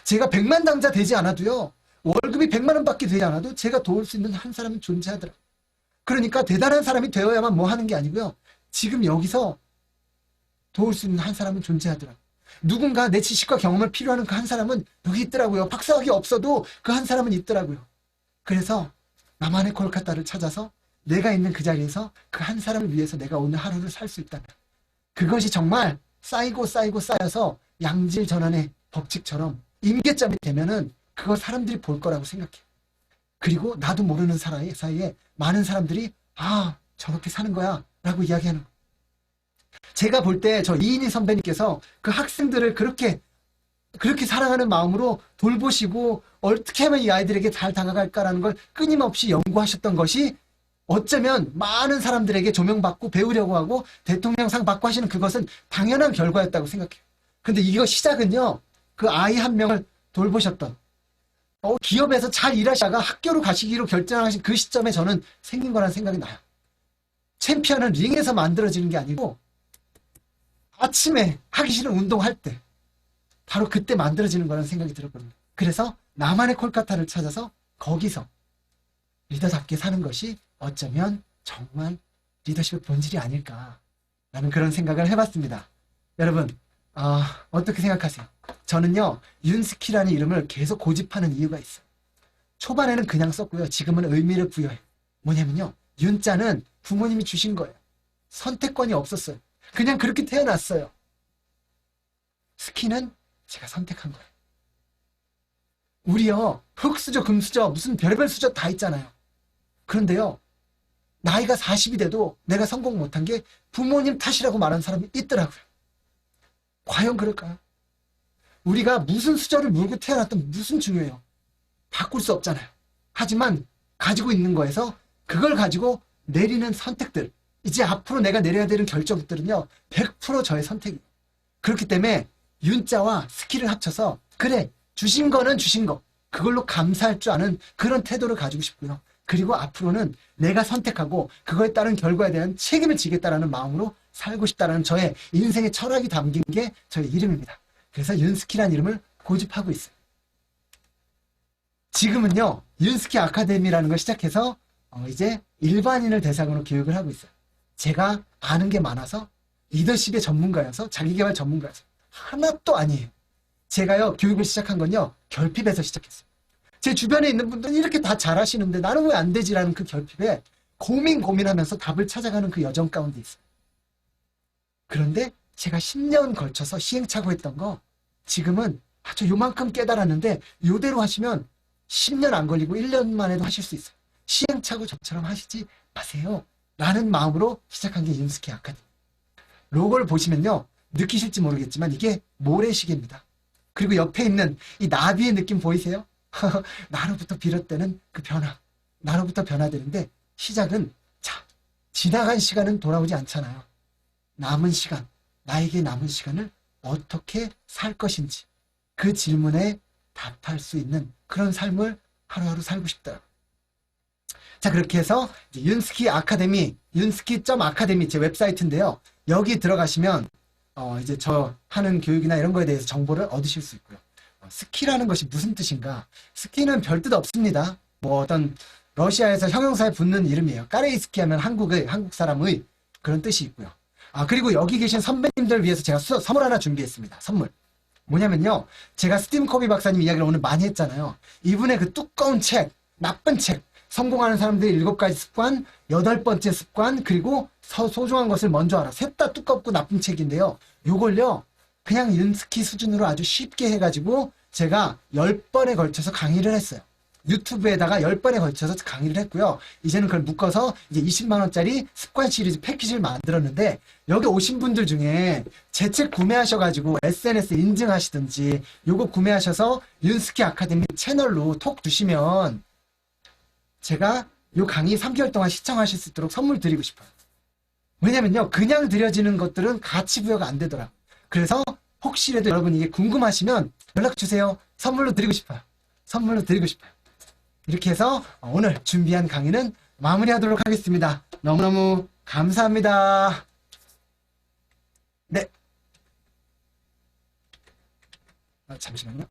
제가 100만 당자 되지 않아도요, 월급이 100만 원밖에 되지 않아도 제가 도울 수 있는 한 사람은 존재하더라고요. 그러니까 대단한 사람이 되어야만 뭐 하는 게 아니고요, 지금 여기서 도울 수 있는 한 사람은 존재하더라고요. 누군가 내 지식과 경험을 필요하는 그 한 사람은 여기 있더라고요. 박사학위 없어도 그 한 사람은 있더라고요. 그래서 나만의 콜카타를 찾아서 내가 있는 그 자리에서 그 한 사람을 위해서 내가 오늘 하루를 살 수 있다면 그것이 정말 쌓이고 쌓이고 쌓여서 양질 전환의 법칙처럼 임계점이 되면은 그거 사람들이 볼 거라고 생각해요. 그리고 나도 모르는 사이에 많은 사람들이 아, 저렇게 사는 거야 라고 이야기하는 거예요. 제가 볼 때 저 이인희 선배님께서 그 학생들을 그렇게 사랑하는 마음으로 돌보시고 어떻게 하면 이 아이들에게 잘 다가갈까라는 걸 끊임없이 연구하셨던 것이 어쩌면 많은 사람들에게 조명받고 배우려고 하고 대통령상 받고 하시는 그것은 당연한 결과였다고 생각해요. 근데 이거 시작은요, 그 아이 한 명을 돌보셨던 기업에서 잘 일하시다가 학교로 가시기로 결정하신 그 시점에 저는 생긴 거라는 생각이 나요. 챔피언은 링에서 만들어지는 게 아니고 아침에 하기 싫은 운동할 때 바로 그때 만들어지는 거라는 생각이 들었거든요. 그래서 나만의 콜카타를 찾아서 거기서 리더답게 사는 것이 어쩌면 정말 리더십의 본질이 아닐까라는 그런 생각을 해봤습니다. 여러분, 어떻게 생각하세요? 저는요, 윤스키라는 이름을 계속 고집하는 이유가 있어요. 초반에는 그냥 썼고요, 지금은 의미를 부여해요. 뭐냐면요, 윤자는 부모님이 주신 거예요. 선택권이 없었어요. 그냥 그렇게 태어났어요. 스키는 제가 선택한 거예요. 우리요, 흙수저, 금수저, 무슨 별의별 수저 다 있잖아요. 그런데요, 나이가 40이 돼도 내가 성공 못한 게 부모님 탓이라고 말하는 사람이 있더라고요. 과연 그럴까요? 우리가 무슨 수저를 물고 태어났든 무슨 중요해요. 바꿀 수 없잖아요. 하지만 가지고 있는 거에서 그걸 가지고 내리는 선택들, 이제 앞으로 내가 내려야 되는 결정들은요, 100% 저의 선택이에요. 그렇기 때문에 윤자와 스키를 합쳐서 그래, 주신 거는 주신 거, 그걸로 감사할 줄 아는 그런 태도를 가지고 싶고요. 그리고 앞으로는 내가 선택하고 그거에 따른 결과에 대한 책임을 지겠다라는 마음으로 살고 싶다는 저의 인생의 철학이 담긴 게 저의 이름입니다. 그래서 윤스키라는 이름을 고집하고 있어요. 지금은요, 윤스키 아카데미라는 걸 시작해서 이제 일반인을 대상으로 교육을 하고 있어요. 제가 아는 게 많아서 리더십의 전문가여서 자기계발 전문가여서 하나도 아니에요. 제가요 교육을 시작한 건요 결핍에서 시작했어요. 제 주변에 있는 분들은 이렇게 다 잘하시는데 나는 왜 안 되지라는 그 결핍에 고민하면서 답을 찾아가는 그 여정 가운데 있어요. 그런데 제가 10년 걸쳐서 시행착오했던 거 지금은 아주 요만큼 깨달았는데 요대로 하시면 10년 안 걸리고 1년 만에도 하실 수 있어요. 시행착오 저처럼 하시지 마세요. 라는 마음으로 시작한 게 윤스키 아카데미. 로고를 보시면요. 느끼실지 모르겠지만 이게 모래시계입니다. 그리고 옆에 있는 이 나비의 느낌 보이세요? 나로부터 비롯되는 그 변화. 나로부터 변화되는데 시작은 자, 지나간 시간은 돌아오지 않잖아요. 남은 시간, 나에게 남은 시간을 어떻게 살 것인지 그 질문에 답할 수 있는 그런 삶을 하루하루 살고 싶다. 자, 그렇게 해서 윤스키 아카데미, 윤스키.아카데미 제 웹사이트인데요. 여기 들어가시면 이제 저 하는 교육이나 이런 거에 대해서 정보를 얻으실 수 있고요. 스키라는 것이 무슨 뜻인가? 스키는 별 뜻 없습니다. 뭐 어떤 러시아에서 형용사에 붙는 이름이에요. 까레이스키 하면 한국 사람의 그런 뜻이 있고요. 아, 그리고 여기 계신 선배님들 위해서 제가 선물 하나 준비했습니다. 선물. 뭐냐면요. 제가 스티븐 코비 박사님 이야기를 오늘 많이 했잖아요. 이분의 그 두꺼운 책, 나쁜 책, 성공하는 사람들의 7가지 습관, 8번째 습관, 그리고 소중한 것을 먼저 알아. 셋 다 두껍고 나쁜 책인데요. 요걸요. 그냥 윤스키 수준으로 아주 쉽게 해가지고 제가 10번에 걸쳐서 강의를 했어요. 유튜브에다가 10번에 걸쳐서 강의를 했고요. 이제는 그걸 묶어서 이제 20만 원짜리 습관 시리즈 패키지를 만들었는데 여기 오신 분들 중에 제 책 구매하셔가지고 SNS 인증하시든지 요거 구매하셔서 윤스키 아카데미 채널로 톡 주시면 제가 요 강의 3개월 동안 시청하실 수 있도록 선물 드리고 싶어요. 왜냐면요. 그냥 드려지는 것들은 가치 부여가 안 되더라고요. 그래서 혹시라도 여러분 이게 궁금하시면 연락 주세요. 선물로 드리고 싶어요. 선물로 드리고 싶어요. 이렇게 해서 오늘 준비한 강의는 마무리하도록 하겠습니다. 너무너무 감사합니다. 네. 잠시만요.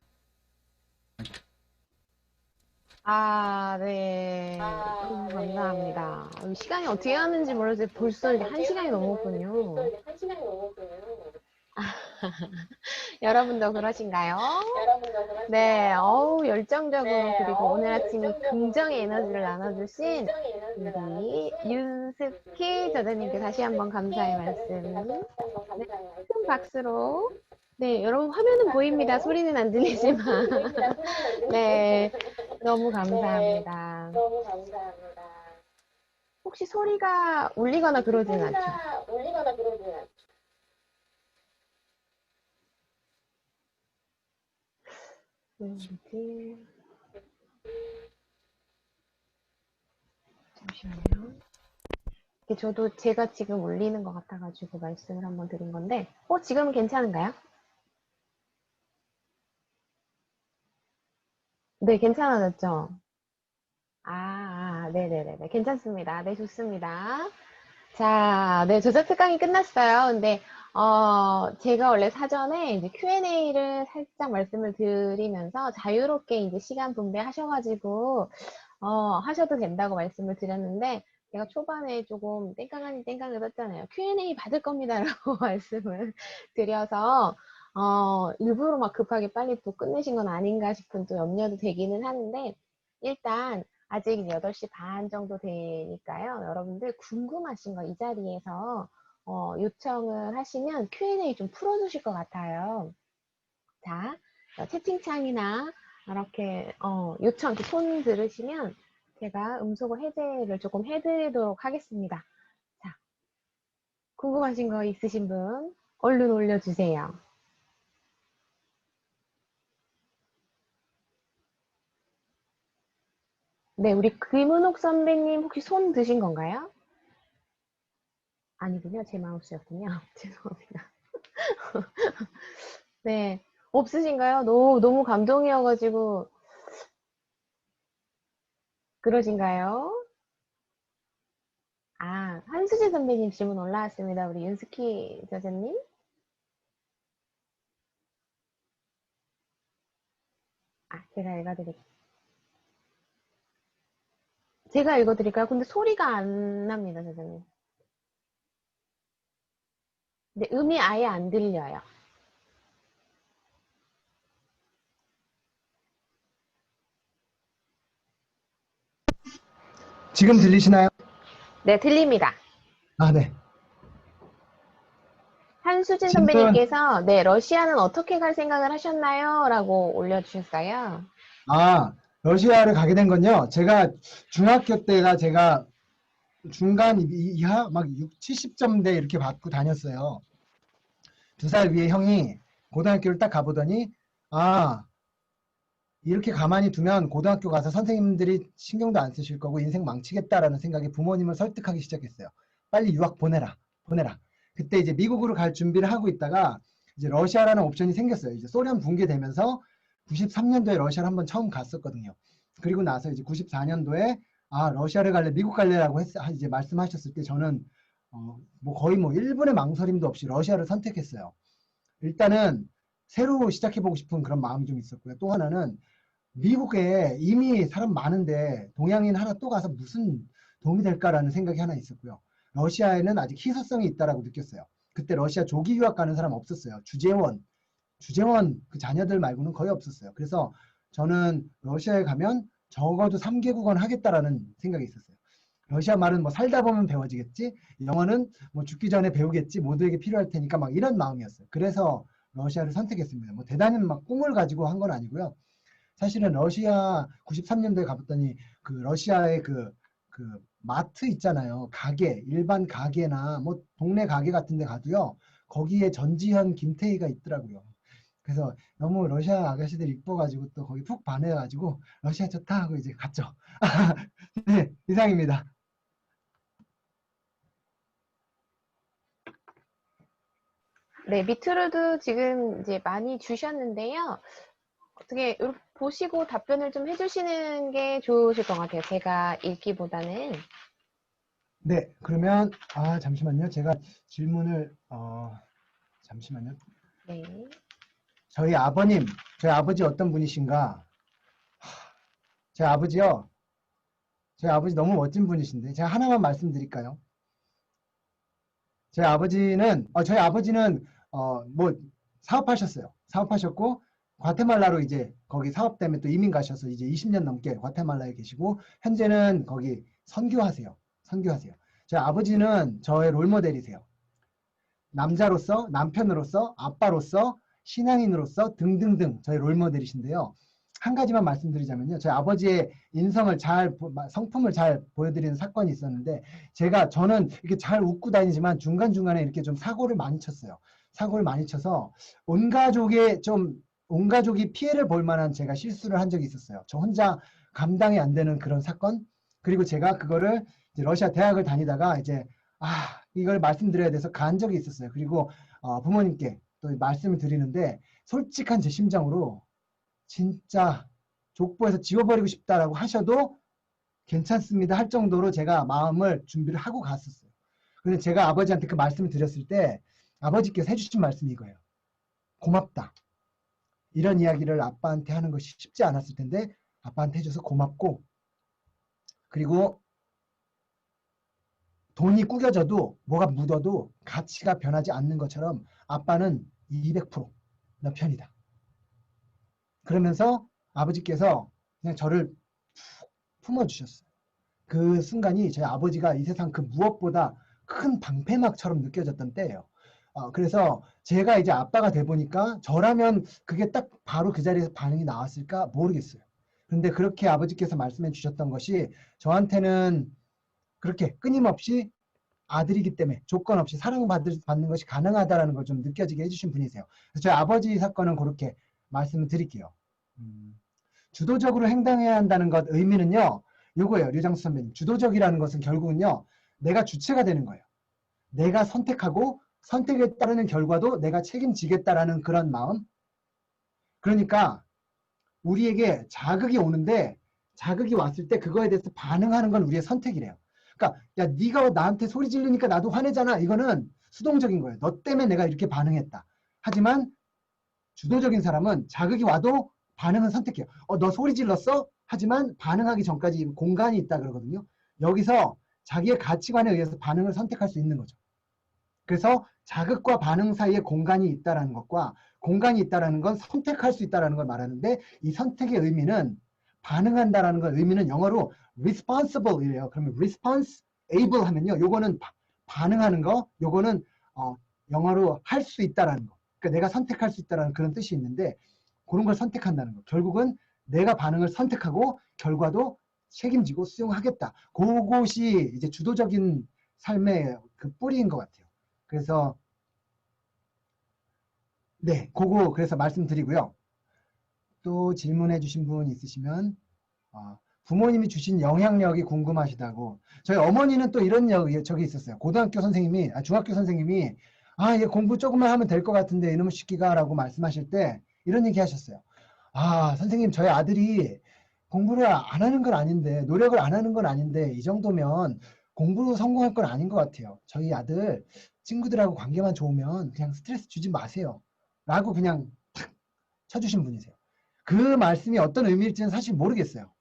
아, 네. 너무 감사합니다. 시간이 어떻게 가는지 몰라서 벌써 이제 1시간이 넘었군요. 여러분도 그러신가요? 네, 열정적으로 그리고 오늘 아침 이 긍정의 에너지를 나눠주신 우리 윤스키 저자님께 다시 한번 감사의 말씀. 네, 큰 박수로. 네, 여러분 화면은 보입니다. 소리는 안 들리지만. 네, 너무 감사합니다. 혹시 소리가 울리거나 그러진 않죠? 뭐지? 잠시만요. 저도 제가 지금 울리는 것 같아가지고 말씀을 한번 드린 건데, 지금은 괜찮은가요? 네, 괜찮아졌죠? 네네네. 괜찮습니다. 네, 좋습니다. 자, 네, 조작 특강이 끝났어요. 근데, 제가 원래 사전에 이제 Q&A를 살짝 말씀을 드리면서 자유롭게 이제 시간 분배하셔가지고, 하셔도 된다고 말씀을 드렸는데, 제가 초반에 조금 땡깡 아닌 땡깡을 했잖아요. Q&A 받을 겁니다라고 말씀을 드려서, 일부러 막 급하게 빨리 또 끝내신 건 아닌가 싶은 또 염려도 되기는 하는데, 일단, 아직 8시 반 정도 되니까요. 여러분들 궁금하신 거 이 자리에서 요청을 하시면 Q&A 좀 풀어주실 것 같아요. 자, 채팅창이나 이렇게 요청, 이렇게 손 들으시면 제가 음소거 해제를 조금 해드리도록 하겠습니다. 자, 궁금하신 거 있으신 분 얼른 올려주세요. 네, 우리 김은옥 선배님 혹시 손 드신 건가요? 아니군요. 제 마우스였군요. 죄송합니다. 네. 없으신가요? 너무 감동이어가지고, 그러신가요? 아, 한수지 선배님 질문 올라왔습니다. 우리 윤스키 저자님. 제가 읽어드릴게요. 제가 읽어드릴까요? 근데 소리가 안 납니다, 저자님. 근데 음이 아예 안 들려요. 지금 들리시나요? 네, 들립니다. 아, 네. 한수진 질문. 선배님께서 네, 러시아는 어떻게 갈 생각을 하셨나요? 라고 올려주셨어요. 아, 러시아를 가게 된 건요. 제가 중학교 때가 제가 중간 이하 막 6, 70점대 이렇게 받고 다녔어요. 2살 위에 형이 고등학교를 딱 가보더니 아, 이렇게 가만히 두면 고등학교 가서 선생님들이 신경도 안 쓰실 거고 인생 망치겠다라는 생각에 부모님을 설득하기 시작했어요. 빨리 유학 보내라. 보내라. 그때 이제 미국으로 갈 준비를 하고 있다가 이제 러시아라는 옵션이 생겼어요. 이제 소련 붕괴되면서 93년도에 러시아를 한번 처음 갔었거든요. 그리고 나서 이제 94년도에 아, 러시아를 갈래, 미국 갈래라고 이제 말씀하셨을 때 저는 뭐 거의 뭐 1분의 망설임도 없이 러시아를 선택했어요. 일단은 새로 시작해보고 싶은 그런 마음이 좀 있었고요. 또 하나는 미국에 이미 사람 많은데 동양인 하나 또 가서 무슨 도움이 될까라는 생각이 하나 있었고요. 러시아에는 아직 희소성이 있다라고 느꼈어요. 그때 러시아 조기 유학 가는 사람 없었어요. 주재원 그 자녀들 말고는 거의 없었어요. 그래서 저는 러시아에 가면 적어도 3개국어는 하겠다라는 생각이 있었어요. 러시아 말은 뭐 살다 보면 배워지겠지, 영어는 뭐 죽기 전에 배우겠지, 모두에게 필요할 테니까 막 이런 마음이었어요. 그래서 러시아를 선택했습니다. 뭐 대단히 막 꿈을 가지고 한 건 아니고요. 사실은 러시아 93년도에 가봤더니 그 러시아의 그 마트 있잖아요. 가게, 일반 가게나 뭐 동네 가게 같은 데 가도요. 거기에 전지현, 김태희가 있더라고요. 그래서 너무 러시아 아가씨들 이뻐가지고 또 거기 푹 반해가지고 러시아 좋다 하고 이제 갔죠. 네, 이상입니다. 네, 밑으로도 지금 이제 많이 주셨는데요. 어떻게 이렇게 보시고 답변을 좀 해주시는 게 좋으실 것 같아요. 제가 읽기보다는. 네, 그러면 잠시만요. 제가 질문을 잠시만요. 네. 저희 아버님, 저희 아버지 어떤 분이신가? 제 아버지요. 저희 아버지 너무 멋진 분이신데 제가 하나만 말씀드릴까요? 저희 아버지는 뭐 사업하셨어요. 사업하셨고 과테말라로 이제 거기 사업 때문에 또 이민 가셔서 이제 20년 넘게 과테말라에 계시고 현재는 거기 선교하세요. 선교하세요. 저희 아버지는 저의 롤모델이세요. 남자로서, 남편으로서, 아빠로서, 신앙인으로서 등등등 저희 롤모델이신데요. 한 가지만 말씀드리자면요. 저희 아버지의 인성을 성품을 잘 보여드리는 사건이 있었는데, 저는 이렇게 잘 웃고 다니지만 중간중간에 이렇게 좀 사고를 많이 쳤어요. 사고를 많이 쳐서 온 가족이 피해를 볼 만한 제가 실수를 한 적이 있었어요. 저 혼자 감당이 안 되는 그런 사건. 그리고 제가 그거를 이제 러시아 대학을 다니다가 이제 이걸 말씀드려야 돼서 간 적이 있었어요. 그리고 부모님께 또 말씀을 드리는데 솔직한 제 심정으로 진짜 족보에서 지워버리고 싶다라고 하셔도 괜찮습니다 할 정도로 제가 마음을 준비를 하고 갔었어요. 근데 제가 아버지한테 그 말씀을 드렸을 때 아버지께서 해주신 말씀이 이거예요. 고맙다. 이런 이야기를 아빠한테 하는 것이 쉽지 않았을 텐데 아빠한테 해줘서 고맙고, 그리고 돈이 구겨져도 뭐가 묻어도 가치가 변하지 않는 것처럼 아빠는 200%나 편이다. 그러면서 아버지께서 그냥 저를 품어주셨어요. 그 순간이 저희 아버지가 이 세상 그 무엇보다 큰 방패막처럼 느껴졌던 때예요. 그래서 제가 이제 아빠가 돼 보니까 저라면 그게 딱 바로 그 자리에서 반응이 나왔을까 모르겠어요. 그런데 그렇게 아버지께서 말씀해 주셨던 것이 저한테는 그렇게 끊임없이 아들이기 때문에 조건 없이 사랑받는 것이 가능하다는 걸 좀 느껴지게 해주신 분이세요. 그래서 저희 아버지 사건은 그렇게 말씀을 드릴게요. 주도적으로 행동해야 한다는 것 의미는요. 요거예요. 류장수 선배님. 주도적이라는 것은 결국은요. 내가 주체가 되는 거예요. 내가 선택하고 선택에 따르는 결과도 내가 책임지겠다라는 그런 마음. 그러니까 우리에게 자극이 오는데 자극이 왔을 때 그거에 대해서 반응하는 건 우리의 선택이래요. 그러니까 야 네가 나한테 소리 지르니까 나도 화내잖아. 이거는 수동적인 거예요. 너 때문에 내가 이렇게 반응했다. 하지만 주도적인 사람은 자극이 와도 반응은 선택해요. 너 소리 질렀어? 하지만 반응하기 전까지 공간이 있다 그러거든요. 여기서 자기의 가치관에 의해서 반응을 선택할 수 있는 거죠. 그래서 자극과 반응 사이에 공간이 있다라는 것과 공간이 있다라는 건 선택할 수 있다라는 걸 말하는데 이 선택의 의미는 반응한다라는 걸 의미는 영어로 responsible이래요. 그러면 response able 하면요. 요거는 반응하는 거, 요거는 영어로 할 수 있다라는 거. 그러니까 내가 선택할 수 있다라는 그런 뜻이 있는데 그런 걸 선택한다는 거. 결국은 내가 반응을 선택하고 결과도 책임지고 수용하겠다. 그것이 이제 주도적인 삶의 그 뿌리인 것 같아요. 그래서 네, 그거 그래서 말씀드리고요. 또 질문해 주신 분 있으시면 부모님이 주신 영향력이 궁금하시다고. 저희 어머니는 또 이런 적이 있었어요. 고등학교 선생님이, 중학교 선생님이 얘 공부 조금만 하면 될 것 같은데 이놈의 시끼가 라고 말씀하실 때 이런 얘기 하셨어요. 선생님 저희 아들이 공부를 안 하는 건 아닌데 노력을 안 하는 건 아닌데 이 정도면 공부로 성공할 건 아닌 것 같아요. 저희 아들 친구들하고 관계만 좋으면 그냥 스트레스 주지 마세요. 라고 그냥 탁 쳐주신 분이세요. 그 말씀이 어떤 의미일지는 사실 모르겠어요.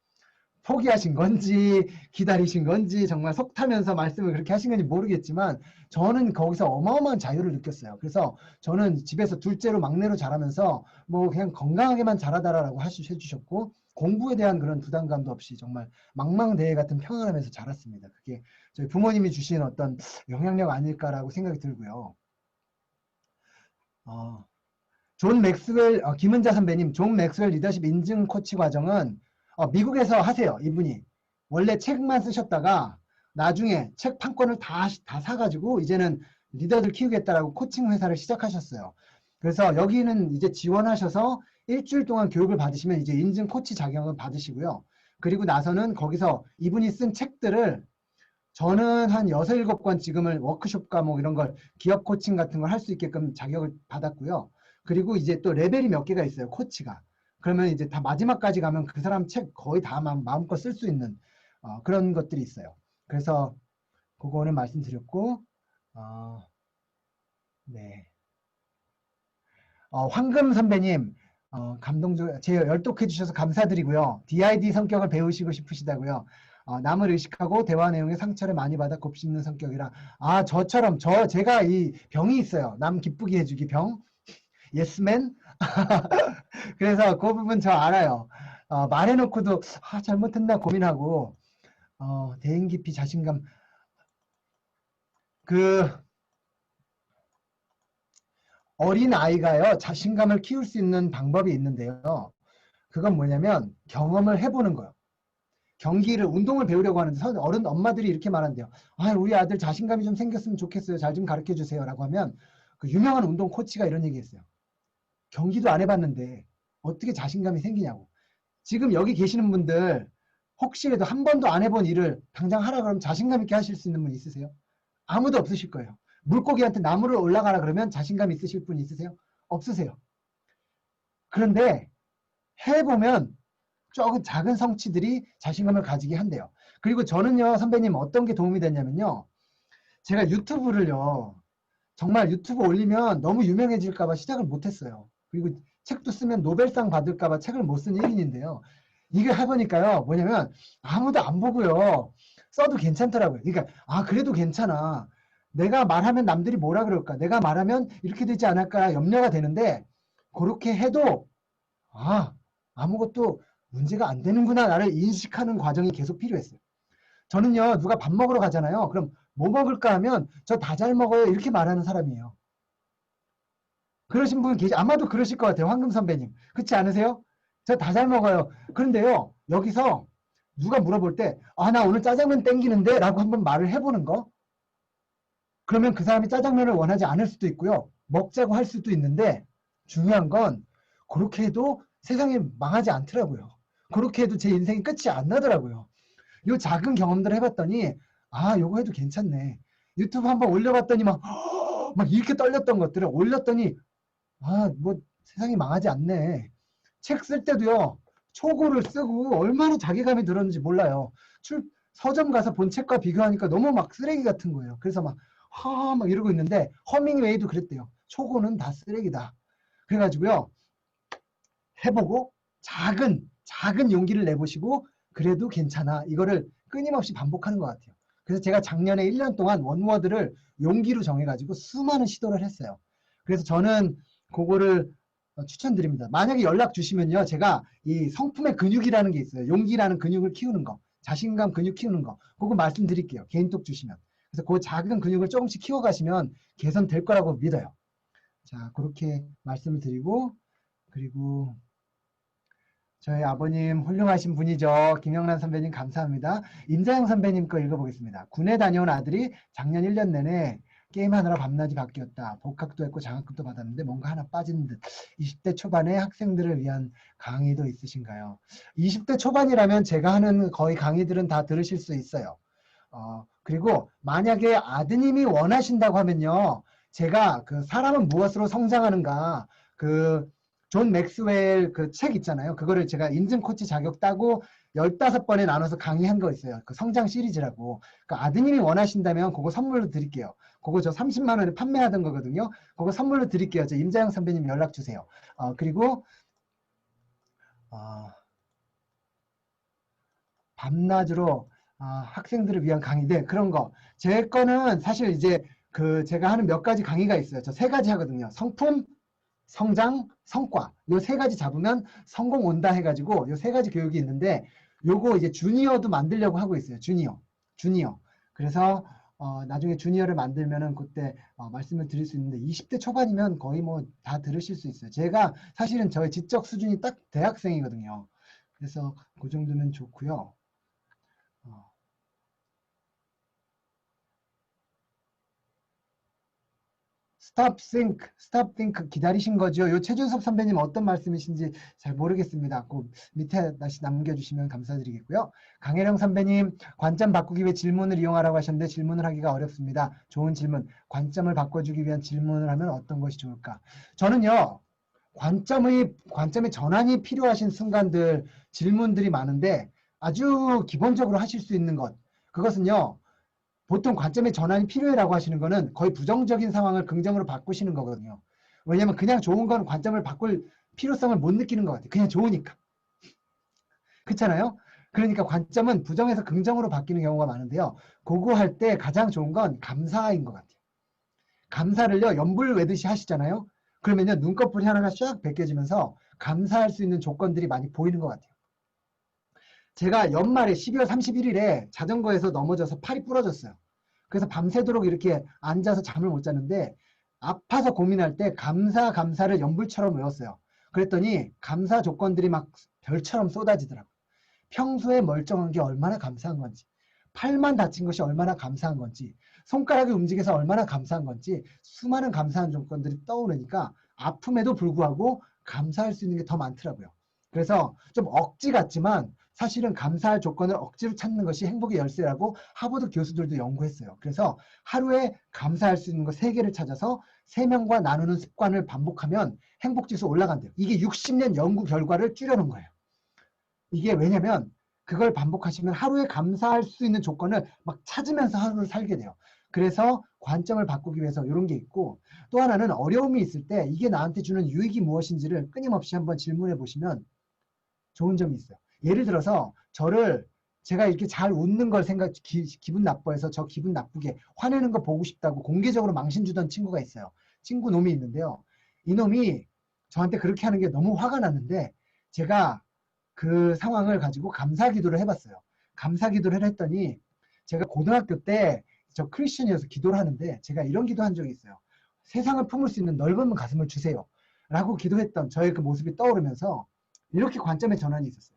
포기하신 건지 기다리신 건지 정말 속 타면서 말씀을 그렇게 하신 건지 모르겠지만 저는 거기서 어마어마한 자유를 느꼈어요. 그래서 저는 집에서 둘째로 막내로 자라면서 뭐 그냥 건강하게만 자라다라고 해주셨고 공부에 대한 그런 부담감도 없이 정말 망망대해 같은 평안함에서 자랐습니다. 그게 저희 부모님이 주신 어떤 영향력 아닐까라고 생각이 들고요. 존 맥스웰, 김은자 선배님, 존 맥스웰 리더십 인증 코치 과정은 미국에서 하세요. 이분이 원래 책만 쓰셨다가 나중에 책 판권을 다 사가지고 이제는 리더들 키우겠다라고 코칭 회사를 시작하셨어요. 그래서 여기는 이제 지원하셔서 일주일 동안 교육을 받으시면 이제 인증 코치 자격을 받으시고요. 그리고 나서는 거기서 이분이 쓴 책들을 저는 한 6, 7권 지금을 워크숍 과목 이런 걸 기업 코칭 같은 걸 할 수 있게끔 자격을 받았고요. 그리고 이제 또 레벨이 몇 개가 있어요. 코치가. 그러면 이제 다 마지막까지 가면 그 사람 책 거의 다 마음껏 쓸 수 있는 그런 것들이 있어요. 그래서 그거는 말씀드렸고 네. 황금 선배님 감동적 제 열독해 주셔서 감사드리고요. DID 성격을 배우시고 싶으시다고요. 남을 의식하고 대화 내용에 상처를 많이 받아 곱씹는 성격이라 저처럼 제가 이 병이 있어요. 남 기쁘게 해주기 병. 예스맨. 그래서 그 부분 저 알아요. 말해놓고도 잘못했나 고민하고 대인 깊이 자신감 그 어린 아이가요 자신감을 키울 수 있는 방법이 있는데요. 그건 뭐냐면 경험을 해보는 거예요. 운동을 배우려고 하는데 어른 엄마들이 이렇게 말한대요. 우리 아들 자신감이 좀 생겼으면 좋겠어요. 잘 좀 가르쳐 주세요. 라고 하면 그 유명한 운동 코치가 이런 얘기 했어요. 경기도 안 해봤는데 어떻게 자신감이 생기냐고. 지금 여기 계시는 분들 혹시라도 한 번도 안 해본 일을 당장 하라 그러면 자신감 있게 하실 수 있는 분 있으세요? 아무도 없으실 거예요. 물고기한테 나무를 올라가라 그러면 자신감 있으실 분 있으세요? 없으세요. 그런데 해보면 조금 작은 성취들이 자신감을 가지게 한대요. 그리고 저는요, 선배님 어떤 게 도움이 됐냐면요. 제가 유튜브를요, 정말 유튜브 올리면 너무 유명해질까봐 시작을 못했어요. 그리고 책도 쓰면 노벨상 받을까봐 책을 못 쓴 1인인데요. 이게 해보니까요, 뭐냐면 아무도 안 보고요, 써도 괜찮더라고요. 그러니까, 그래도 괜찮아. 내가 말하면 남들이 뭐라 그럴까? 내가 말하면 이렇게 되지 않을까? 염려가 되는데, 그렇게 해도, 아무것도 문제가 안 되는구나, 나를 인식하는 과정이 계속 필요했어요. 저는요, 누가 밥 먹으러 가잖아요. 그럼 뭐 먹을까 하면 저 다 잘 먹어요. 이렇게 말하는 사람이에요. 그러신 분 아마도 그러실 것 같아요. 황금 선배님. 그렇지 않으세요? 저 다 잘 먹어요. 그런데요, 여기서 누가 물어볼 때, 나 오늘 짜장면 땡기는데? 라고 한번 말을 해보는 거. 그러면 그 사람이 짜장면을 원하지 않을 수도 있고요. 먹자고 할 수도 있는데, 중요한 건, 그렇게 해도 세상이 망하지 않더라고요. 그렇게 해도 제 인생이 끝이 안 나더라고요. 요 작은 경험들을 해봤더니 요거 해도 괜찮네. 유튜브 한번 올려봤더니 막 이렇게 떨렸던 것들을 올렸더니 뭐 세상이 망하지 않네. 책 쓸 때도요. 초고를 쓰고 얼마나 자괴감이 들었는지 몰라요. 서점 가서 본 책과 비교하니까 너무 막 쓰레기 같은 거예요. 그래서 막 이러고 있는데 허밍웨이도 그랬대요. 초고는 다 쓰레기다. 그래가지고요. 해보고 작은 용기를 내보시고 그래도 괜찮아. 이거를 끊임없이 반복하는 것 같아요. 그래서 제가 작년에 1년 동안 원워드를 용기로 정해가지고 수많은 시도를 했어요. 그래서 저는 그거를 추천드립니다. 만약에 연락 주시면요. 제가 이 성품의 근육이라는 게 있어요. 용기라는 근육을 키우는 거, 자신감 근육 키우는 거, 그거 말씀드릴게요. 개인톡 주시면. 그래서 그 작은 근육을 조금씩 키워가시면 개선될 거라고 믿어요. 자, 그렇게 말씀을 드리고, 그리고 저희 아버님 훌륭하신 분이죠. 김영란 선배님 감사합니다. 임자영 선배님 거 읽어보겠습니다. 군에 다녀온 아들이 작년 1년 내내 게임하느라 밤낮이 바뀌었다. 복학도 했고 장학금도 받았는데 뭔가 하나 빠진 듯. 20대 초반의 학생들을 위한 강의도 있으신가요? 20대 초반이라면 제가 하는 거의 강의들은 다 들으실 수 있어요. 그리고 만약에 아드님이 원하신다고 하면요. 제가 그 사람은 무엇으로 성장하는가 존 맥스웰 그 책 있잖아요. 그거를 제가 인증 코치 자격 따고 15번에 나눠서 강의한 거 있어요. 그 성장 시리즈라고. 그러니까 아드님이 원하신다면 그거 선물로 드릴게요. 그거 저 30만 원에 판매하던 거거든요. 그거 선물로 드릴게요. 저 임자영 선배님 연락 주세요. 그리고 밤낮으로 학생들을 위한 강의들 그런 거. 제 거는 사실 이제 제가 하는 몇 가지 강의가 있어요. 저 3가지 하거든요. 성품, 성장, 성과. 요 3가지 잡으면 성공 온다 해가지고 요 3가지 교육이 있는데 요거 이제 주니어도 만들려고 하고 있어요. 주니어. 그래서 나중에 주니어를 만들면은 그때 말씀을 드릴 수 있는데 20대 초반이면 거의 뭐 다 들으실 수 있어요. 제가 사실은 저의 지적 수준이 딱 대학생이거든요. 그래서 그 정도면 좋고요. Stop think 기다리신 거죠? 요 최준석 선배님 어떤 말씀이신지 잘 모르겠습니다. 그 밑에 다시 남겨주시면 감사드리겠고요. 강혜령 선배님 관점 바꾸기 위해 질문을 이용하라고 하셨는데 질문을 하기가 어렵습니다. 좋은 질문. 관점을 바꿔주기 위한 질문을 하면 어떤 것이 좋을까? 저는요. 관점의 전환이 필요하신 순간들 질문들이 많은데 아주 기본적으로 하실 수 있는 것. 그것은요. 보통 관점의 전환이 필요해라고 하시는 거는 거의 부정적인 상황을 긍정으로 바꾸시는 거거든요. 왜냐면 그냥 좋은 건 관점을 바꿀 필요성을 못 느끼는 것 같아요. 그냥 좋으니까. 그렇잖아요? 그러니까 관점은 부정에서 긍정으로 바뀌는 경우가 많은데요. 그거 할 때 가장 좋은 건 감사인 것 같아요. 감사를요, 연불 외듯이 하시잖아요? 그러면요, 눈꺼풀이 하나가 쫙 벗겨지면서 감사할 수 있는 조건들이 많이 보이는 것 같아요. 제가 연말에 12월 31일에 자전거에서 넘어져서 팔이 부러졌어요. 그래서 밤새도록 이렇게 앉아서 잠을 못 잤는데 아파서 고민할 때 감사를 연불처럼 외웠어요. 그랬더니 감사 조건들이 막 별처럼 쏟아지더라고요. 평소에 멀쩡한 게 얼마나 감사한 건지, 팔만 다친 것이 얼마나 감사한 건지, 손가락이 움직여서 얼마나 감사한 건지 수많은 감사한 조건들이 떠오르니까 아픔에도 불구하고 감사할 수 있는 게 더 많더라고요. 그래서 좀 억지 같지만 사실은 감사할 조건을 억지로 찾는 것이 행복의 열쇠라고 하버드 교수들도 연구했어요. 그래서 하루에 감사할 수 있는 거 3개를 찾아서 3명과 나누는 습관을 반복하면 행복지수 올라간대요. 이게 60년 연구 결과를 줄여놓은 거예요. 이게 왜냐면 그걸 반복하시면 하루에 감사할 수 있는 조건을 막 찾으면서 하루를 살게 돼요. 그래서 관점을 바꾸기 위해서 이런 게 있고 또 하나는 어려움이 있을 때 이게 나한테 주는 유익이 무엇인지를 끊임없이 한번 질문해 보시면 좋은 점이 있어요. 예를 들어서 제가 이렇게 잘 웃는 걸 기분 나빠해서 저 기분 나쁘게 화내는 거 보고 싶다고 공개적으로 망신 주던 친구가 있어요. 친구 놈이 있는데요. 이 놈이 저한테 그렇게 하는 게 너무 화가 났는데 제가 그 상황을 가지고 감사 기도를 해봤어요. 감사 기도를 했더니 제가 고등학교 때 저 크리스천이어서 기도를 하는데 제가 이런 기도한 적이 있어요. 세상을 품을 수 있는 넓은 가슴을 주세요. 라고 기도했던 저의 그 모습이 떠오르면서 이렇게 관점의 전환이 있었어요.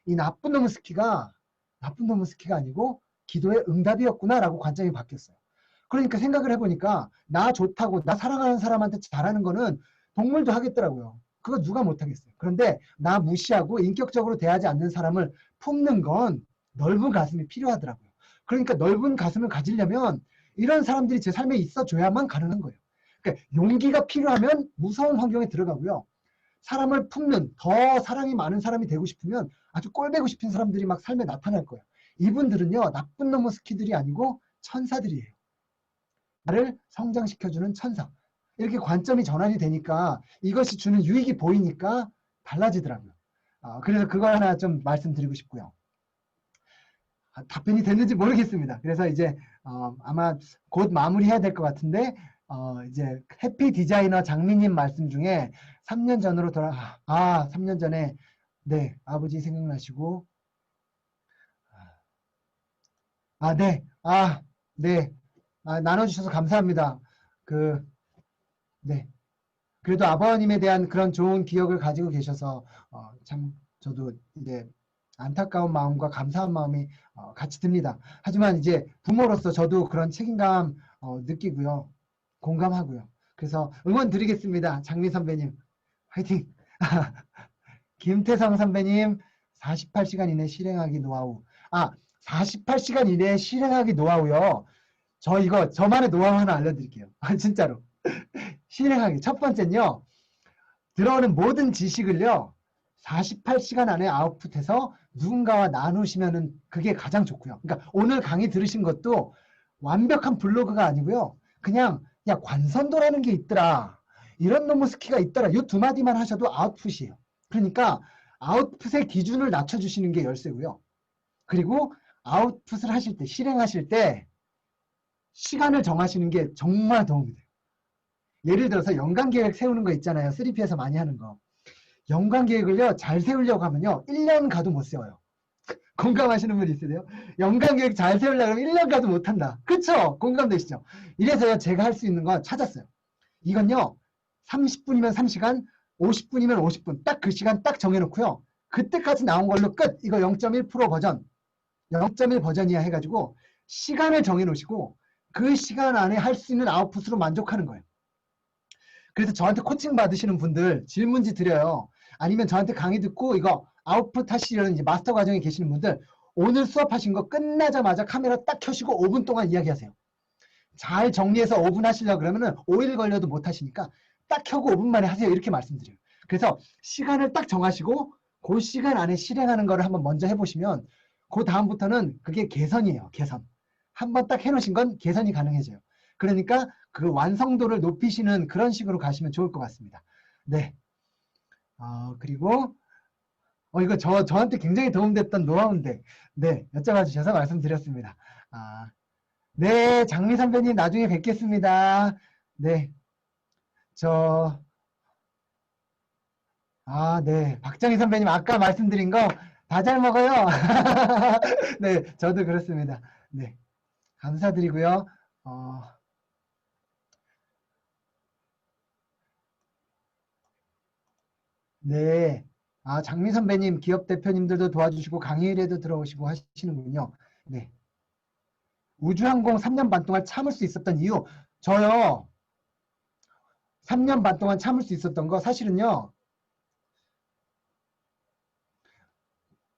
이 나쁜 놈의 스키가 아니고 기도의 응답이었구나 라고 관점이 바뀌었어요. 그러니까 생각을 해보니까 나 좋다고 나 사랑하는 사람한테 잘하는 거는 동물도 하겠더라고요. 그거 누가 못하겠어요. 그런데 나 무시하고 인격적으로 대하지 않는 사람을 품는 건 넓은 가슴이 필요하더라고요. 그러니까 넓은 가슴을 가지려면 이런 사람들이 제 삶에 있어줘야만 가능한 거예요. 그러니까 용기가 필요하면 무서운 환경에 들어가고요. 사람을 품는 더 사랑이 많은 사람이 되고 싶으면 아주 꼴배고 싶은 사람들이 막 삶에 나타날 거예요. 이분들은요. 나쁜 놈의 스키들이 아니고 천사들이에요. 나를 성장시켜주는 천사. 이렇게 관점이 전환이 되니까 이것이 주는 유익이 보이니까 달라지더라고요. 그래서 그걸 하나 좀 말씀드리고 싶고요. 답변이 됐는지 모르겠습니다. 그래서 이제 아마 곧 마무리해야 될 것 같은데, 이제 해피 디자이너 장미님 말씀 중에 3년 전으로 3년 전에, 네, 아버지 생각나시고, 네, 네, 나눠주셔서 감사합니다. 네. 그래도 아버님에 대한 그런 좋은 기억을 가지고 계셔서, 참, 저도 이제 안타까운 마음과 감사한 마음이 같이 듭니다. 하지만 이제 부모로서 저도 그런 책임감 느끼고요. 공감하고요. 그래서 응원 드리겠습니다. 장미 선배님. 화이팅! 김태성 선배님, 48시간 이내 실행하기 노하우. 48시간 이내에 실행하기 노하우요. 저만의 노하우 하나 알려드릴게요. 진짜로. 실행하기. 첫 번째는요. 들어오는 모든 지식을요. 48시간 안에 아웃풋해서 누군가와 나누시면은 그게 가장 좋고요. 그러니까 오늘 강의 들으신 것도 완벽한 블로그가 아니고요. 그냥 야 관선도라는 게 있더라. 이런 놈의 스키가 있더라. 이 두 마디만 하셔도 아웃풋이에요. 그러니까 아웃풋의 기준을 낮춰주시는 게 열쇠고요. 그리고 아웃풋을 하실 때, 실행하실 때 시간을 정하시는 게 정말 도움이 돼요. 예를 들어서 연간계획 세우는 거 있잖아요. 3P에서 많이 하는 거. 연간계획을요, 잘 세우려고 하면요, 1년 가도 못 세워요. 공감하시는 분 있으세요? 연간계획 잘 세우려고 하면 1년 가도 못 한다. 그쵸? 공감되시죠? 이래서요, 제가 할 수 있는 거 찾았어요. 이건요, 30분이면 3시간, 50분이면 50분. 딱 그 시간 딱 정해놓고요. 그때까지 나온 걸로 끝! 이거 0.1% 버전. 0.1 버전이야 해가지고, 시간을 정해놓으시고, 그 시간 안에 할 수 있는 아웃풋으로 만족하는 거예요. 그래서 저한테 코칭 받으시는 분들 질문지 드려요. 아니면 저한테 강의 듣고 이거 아웃풋 하시려는 이제 마스터 과정에 계시는 분들 오늘 수업하신 거 끝나자마자 카메라 딱 켜시고 5분 동안 이야기하세요. 잘 정리해서 5분 하시려고 그러면은 5일 걸려도 못 하시니까 딱 켜고 5분 만에 하세요. 이렇게 말씀드려요. 그래서 시간을 딱 정하시고 그 시간 안에 실행하는 거를 한번 먼저 해보시면 그 다음부터는 그게 개선이에요. 개선. 한번 딱 해놓으신 건 개선이 가능해져요. 그러니까 그 완성도를 높이시는 그런 식으로 가시면 좋을 것 같습니다. 네. 그리고 이거 저한테 굉장히 도움됐던 노하우인데 네, 여쭤봐 주셔서 말씀드렸습니다. 네, 장미 선배님 나중에 뵙겠습니다. 네. 네. 박정희 선배님 아까 말씀드린 거 다 잘 먹어요. 네, 저도 그렇습니다. 네. 감사드리고요. 네. 장미 선배님, 기업 대표님들도 도와주시고 강의일에도 들어오시고 하시는군요. 네. 우주항공 3년 반 동안 참을 수 있었던 이유. 저요. 3년 반 동안 참을 수 있었던 거 사실은요.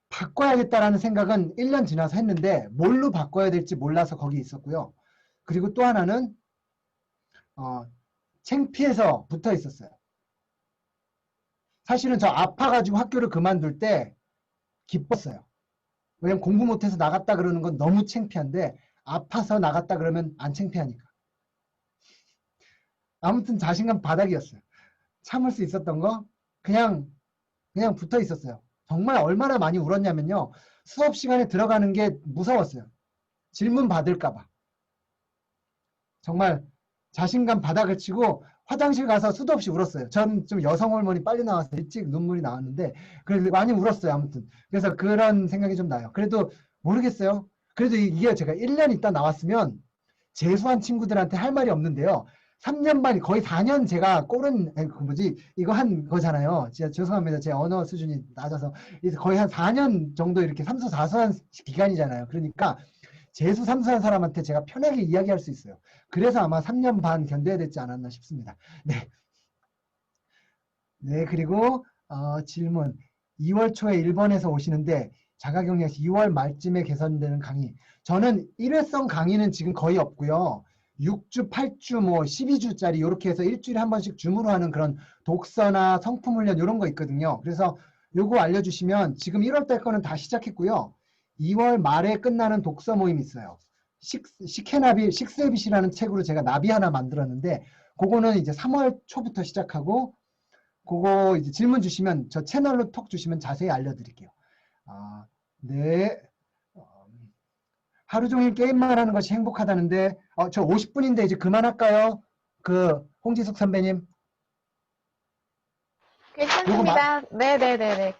바꿔야겠다라는 생각은 1년 지나서 했는데 뭘로 바꿔야 될지 몰라서 거기 있었고요. 그리고 또 하나는 창피해서 붙어 있었어요. 사실은 저 아파가지고 학교를 그만둘 때 기뻤어요. 왜냐면 공부 못해서 나갔다 그러는 건 너무 창피한데 아파서 나갔다 그러면 안 창피하니까. 아무튼 자신감 바닥이었어요. 참을 수 있었던 거 그냥 붙어 있었어요. 정말 얼마나 많이 울었냐면요. 수업 시간에 들어가는 게 무서웠어요. 질문 받을까 봐. 정말 자신감 바닥을 치고 화장실 가서 수도 없이 울었어요. 전 좀 여성 호르몬이 빨리 나와서 일찍 눈물이 나왔는데 그래서 많이 울었어요. 아무튼. 그래서 그런 생각이 좀 나요. 그래도 모르겠어요. 그래도 이게 제가 1년 있다 나왔으면 재수한 친구들한테 할 말이 없는데요. 3년 반, 거의 4년 제가 이거 한 거잖아요. 진짜 죄송합니다. 제 언어 수준이 낮아서. 거의 한 4년 정도 이렇게 삼수, 사수한 기간이잖아요. 그러니까 재수, 삼수한 사람한테 제가 편하게 이야기할 수 있어요. 그래서 아마 3년 반 견뎌야 되지 않았나 싶습니다. 네. 네, 그리고, 질문. 2월 초에 일본에서 오시는데 자가격리에서 2월 말쯤에 개선되는 강의. 저는 일회성 강의는 지금 거의 없고요. 6주, 8주, 12주짜리 이렇게 해서 일주일에 한 번씩 줌으로 하는 그런 독서나 성품 훈련 이런 거 있거든요. 그래서 요거 알려주시면 지금 1월 달 거는 다 시작했고요. 2월 말에 끝나는 독서 모임 있어요. 식스헤빗이라는 책으로 제가 나비 하나 만들었는데 그거는 이제 3월 초부터 시작하고 그거 이제 질문 주시면 저 채널로 톡 주시면 자세히 알려드릴게요. 네. 하루 종일 게임만 하는 것이 행복하다는데, 저 50분인데 이제 그만할까요? 홍지숙 선배님. 괜찮습니다. 네네네네.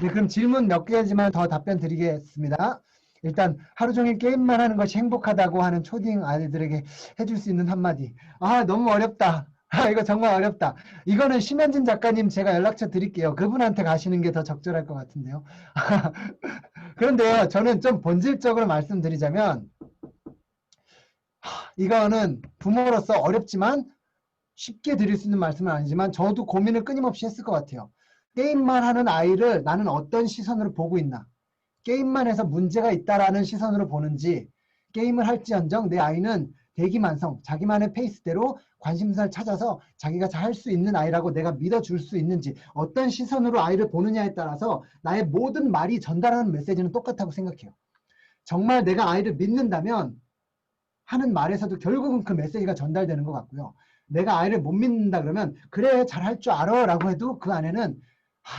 네, 그럼 질문 몇 개지만 더 답변 드리겠습니다. 일단 하루 종일 게임만 하는 것이 행복하다고 하는 초딩 아이들에게 해줄 수 있는 한마디. 너무 어렵다. 이거 정말 어렵다. 이거는 심현진 작가님 제가 연락처 드릴게요. 그분한테 가시는 게 더 적절할 것 같은데요. 그런데요, 저는 좀 본질적으로 말씀드리자면, 이거는 부모로서 어렵지만 쉽게 드릴 수 있는 말씀은 아니지만 저도 고민을 끊임없이 했을 것 같아요. 게임만 하는 아이를 나는 어떤 시선으로 보고 있나? 게임만 해서 문제가 있다라는 시선으로 보는지, 게임을 할지언정 내 아이는 대기만성, 자기만의 페이스대로 관심사를 찾아서 자기가 잘 할 수 있는 아이라고 내가 믿어줄 수 있는지, 어떤 시선으로 아이를 보느냐에 따라서 나의 모든 말이 전달하는 메시지는 똑같다고 생각해요. 정말 내가 아이를 믿는다면 하는 말에서도 결국은 그 메시지가 전달되는 것 같고요. 내가 아이를 못 믿는다 그러면 그래 잘할 줄 알아 라고 해도 그 안에는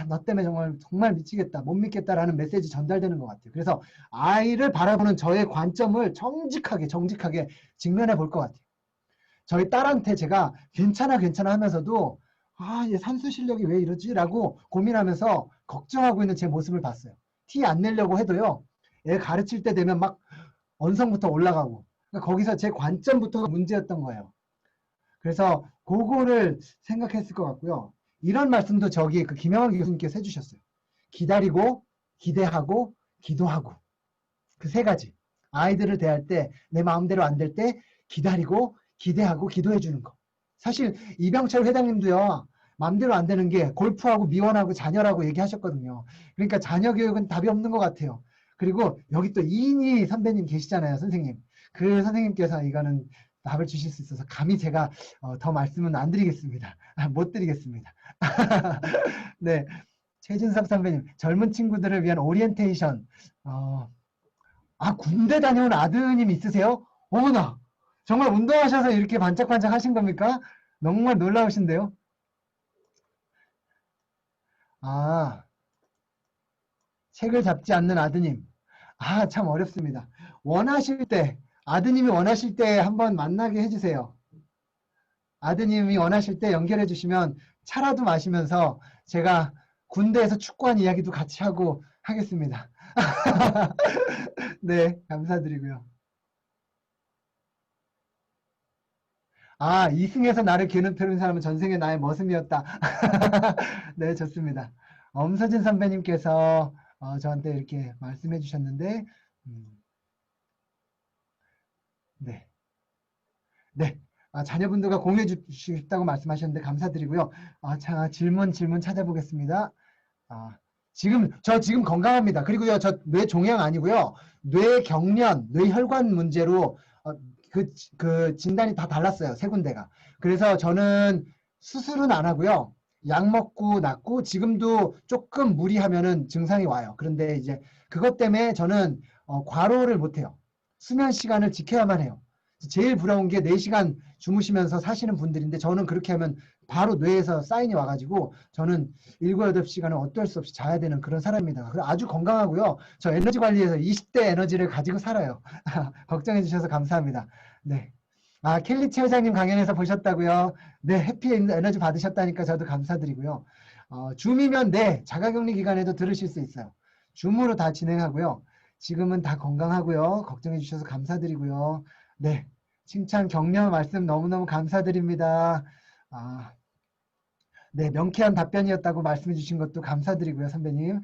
너 때문에 정말 미치겠다 못 믿겠다라는 메시지 전달되는 것 같아요. 그래서 아이를 바라보는 저의 관점을 정직하게 직면해 볼 것 같아요. 저희 딸한테 제가 괜찮아 하면서도 얘 산수 실력이 왜 이러지? 라고 고민하면서 걱정하고 있는 제 모습을 봤어요. 티 안 내려고 해도요. 애 가르칠 때 되면 막 언성부터 올라가고, 그러니까 거기서 제 관점부터가 문제였던 거예요. 그래서 그거를 생각했을 것 같고요. 이런 말씀도 저기 김영환 교수님께서 해주셨어요. 기다리고, 기대하고, 기도하고. 그 세 가지. 아이들을 대할 때 내 마음대로 안 될 때 기다리고, 기대하고, 기도해 주는 거. 사실 이병철 회장님도요. 마음대로 안 되는 게 골프하고 미원하고 자녀라고 얘기하셨거든요. 그러니까 자녀 교육은 답이 없는 것 같아요. 그리고 여기 또 이인희 선배님 계시잖아요. 선생님. 그 선생님께서 이거는 답을 주실 수 있어서 감히 제가 더 말씀은 안 드리겠습니다. 못 드리겠습니다. 네, 최준섭 선배님, 젊은 친구들을 위한 오리엔테이션. 군대 다녀온 아드님 있으세요? 어머나, 정말 운동하셔서 이렇게 반짝반짝 하신 겁니까? 정말 놀라우신데요? 책을 잡지 않는 아드님. 참 어렵습니다. 원하실 때, 아드님이 원하실 때 한번 만나게 해주세요. 아드님이 원하실 때 연결해 주시면 차라도 마시면서 제가 군대에서 축구한 이야기도 같이 하고 하겠습니다. 네, 감사드리고요. 이승에서 나를 괴롭히는 사람은 전생에 나의 머슴이었다. 네, 좋습니다. 엄서진 선배님께서 저한테 이렇게 말씀해 주셨는데, 네. 네. 자녀분들과 공유해 주시고 싶다고 말씀하셨는데 감사드리고요. 자, 질문 찾아보겠습니다. 저 지금 건강합니다. 그리고요, 저 뇌종양 아니고요. 뇌경련, 뇌혈관 문제로 그 진단이 다 달랐어요. 세 군데가. 그래서 저는 수술은 안 하고요. 약 먹고 낫고 지금도 조금 무리하면은 증상이 와요. 그런데 이제 그것 때문에 저는 과로를 못 해요. 수면 시간을 지켜야만 해요. 제일 부러운 게 4시간 주무시면서 사시는 분들인데 저는 그렇게 하면 바로 뇌에서 사인이 와가지고 저는 7, 8시간은 어쩔 수 없이 자야 되는 그런 사람입니다. 아주 건강하고요. 저 에너지 관리에서 20대 에너지를 가지고 살아요. 걱정해 주셔서 감사합니다. 네. 켈리 최 회장님 강연에서 보셨다고요? 네, 해피 에너지 받으셨다니까 저도 감사드리고요. 줌이면 네, 자가격리 기간에도 들으실 수 있어요. 줌으로 다 진행하고요. 지금은 다 건강하고요. 걱정해 주셔서 감사드리고요. 네, 칭찬 격려 말씀 너무너무 감사드립니다. 네, 명쾌한 답변이었다고 말씀해 주신 것도 감사드리고요, 선배님.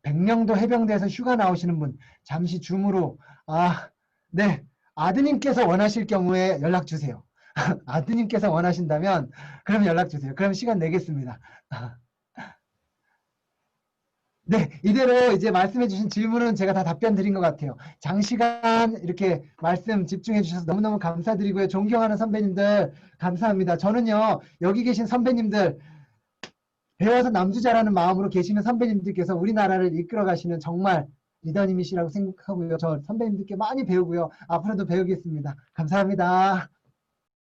백령도 해병대에서 휴가 나오시는 분, 잠시 줌으로, 네, 아드님께서 원하실 경우에 연락 주세요. 아드님께서 원하신다면, 그럼 연락 주세요. 그럼 시간 내겠습니다. 네, 이대로 이제 말씀해 주신 질문은 제가 다 답변 드린 것 같아요. 장시간 이렇게 말씀 집중해 주셔서 너무너무 감사드리고요. 존경하는 선배님들 감사합니다. 저는요, 여기 계신 선배님들 배워서 남주자라는 마음으로 계시는 선배님들께서 우리나라를 이끌어 가시는 정말 리더님이시라고 생각하고요. 저 선배님들께 많이 배우고요. 앞으로도 배우겠습니다. 감사합니다.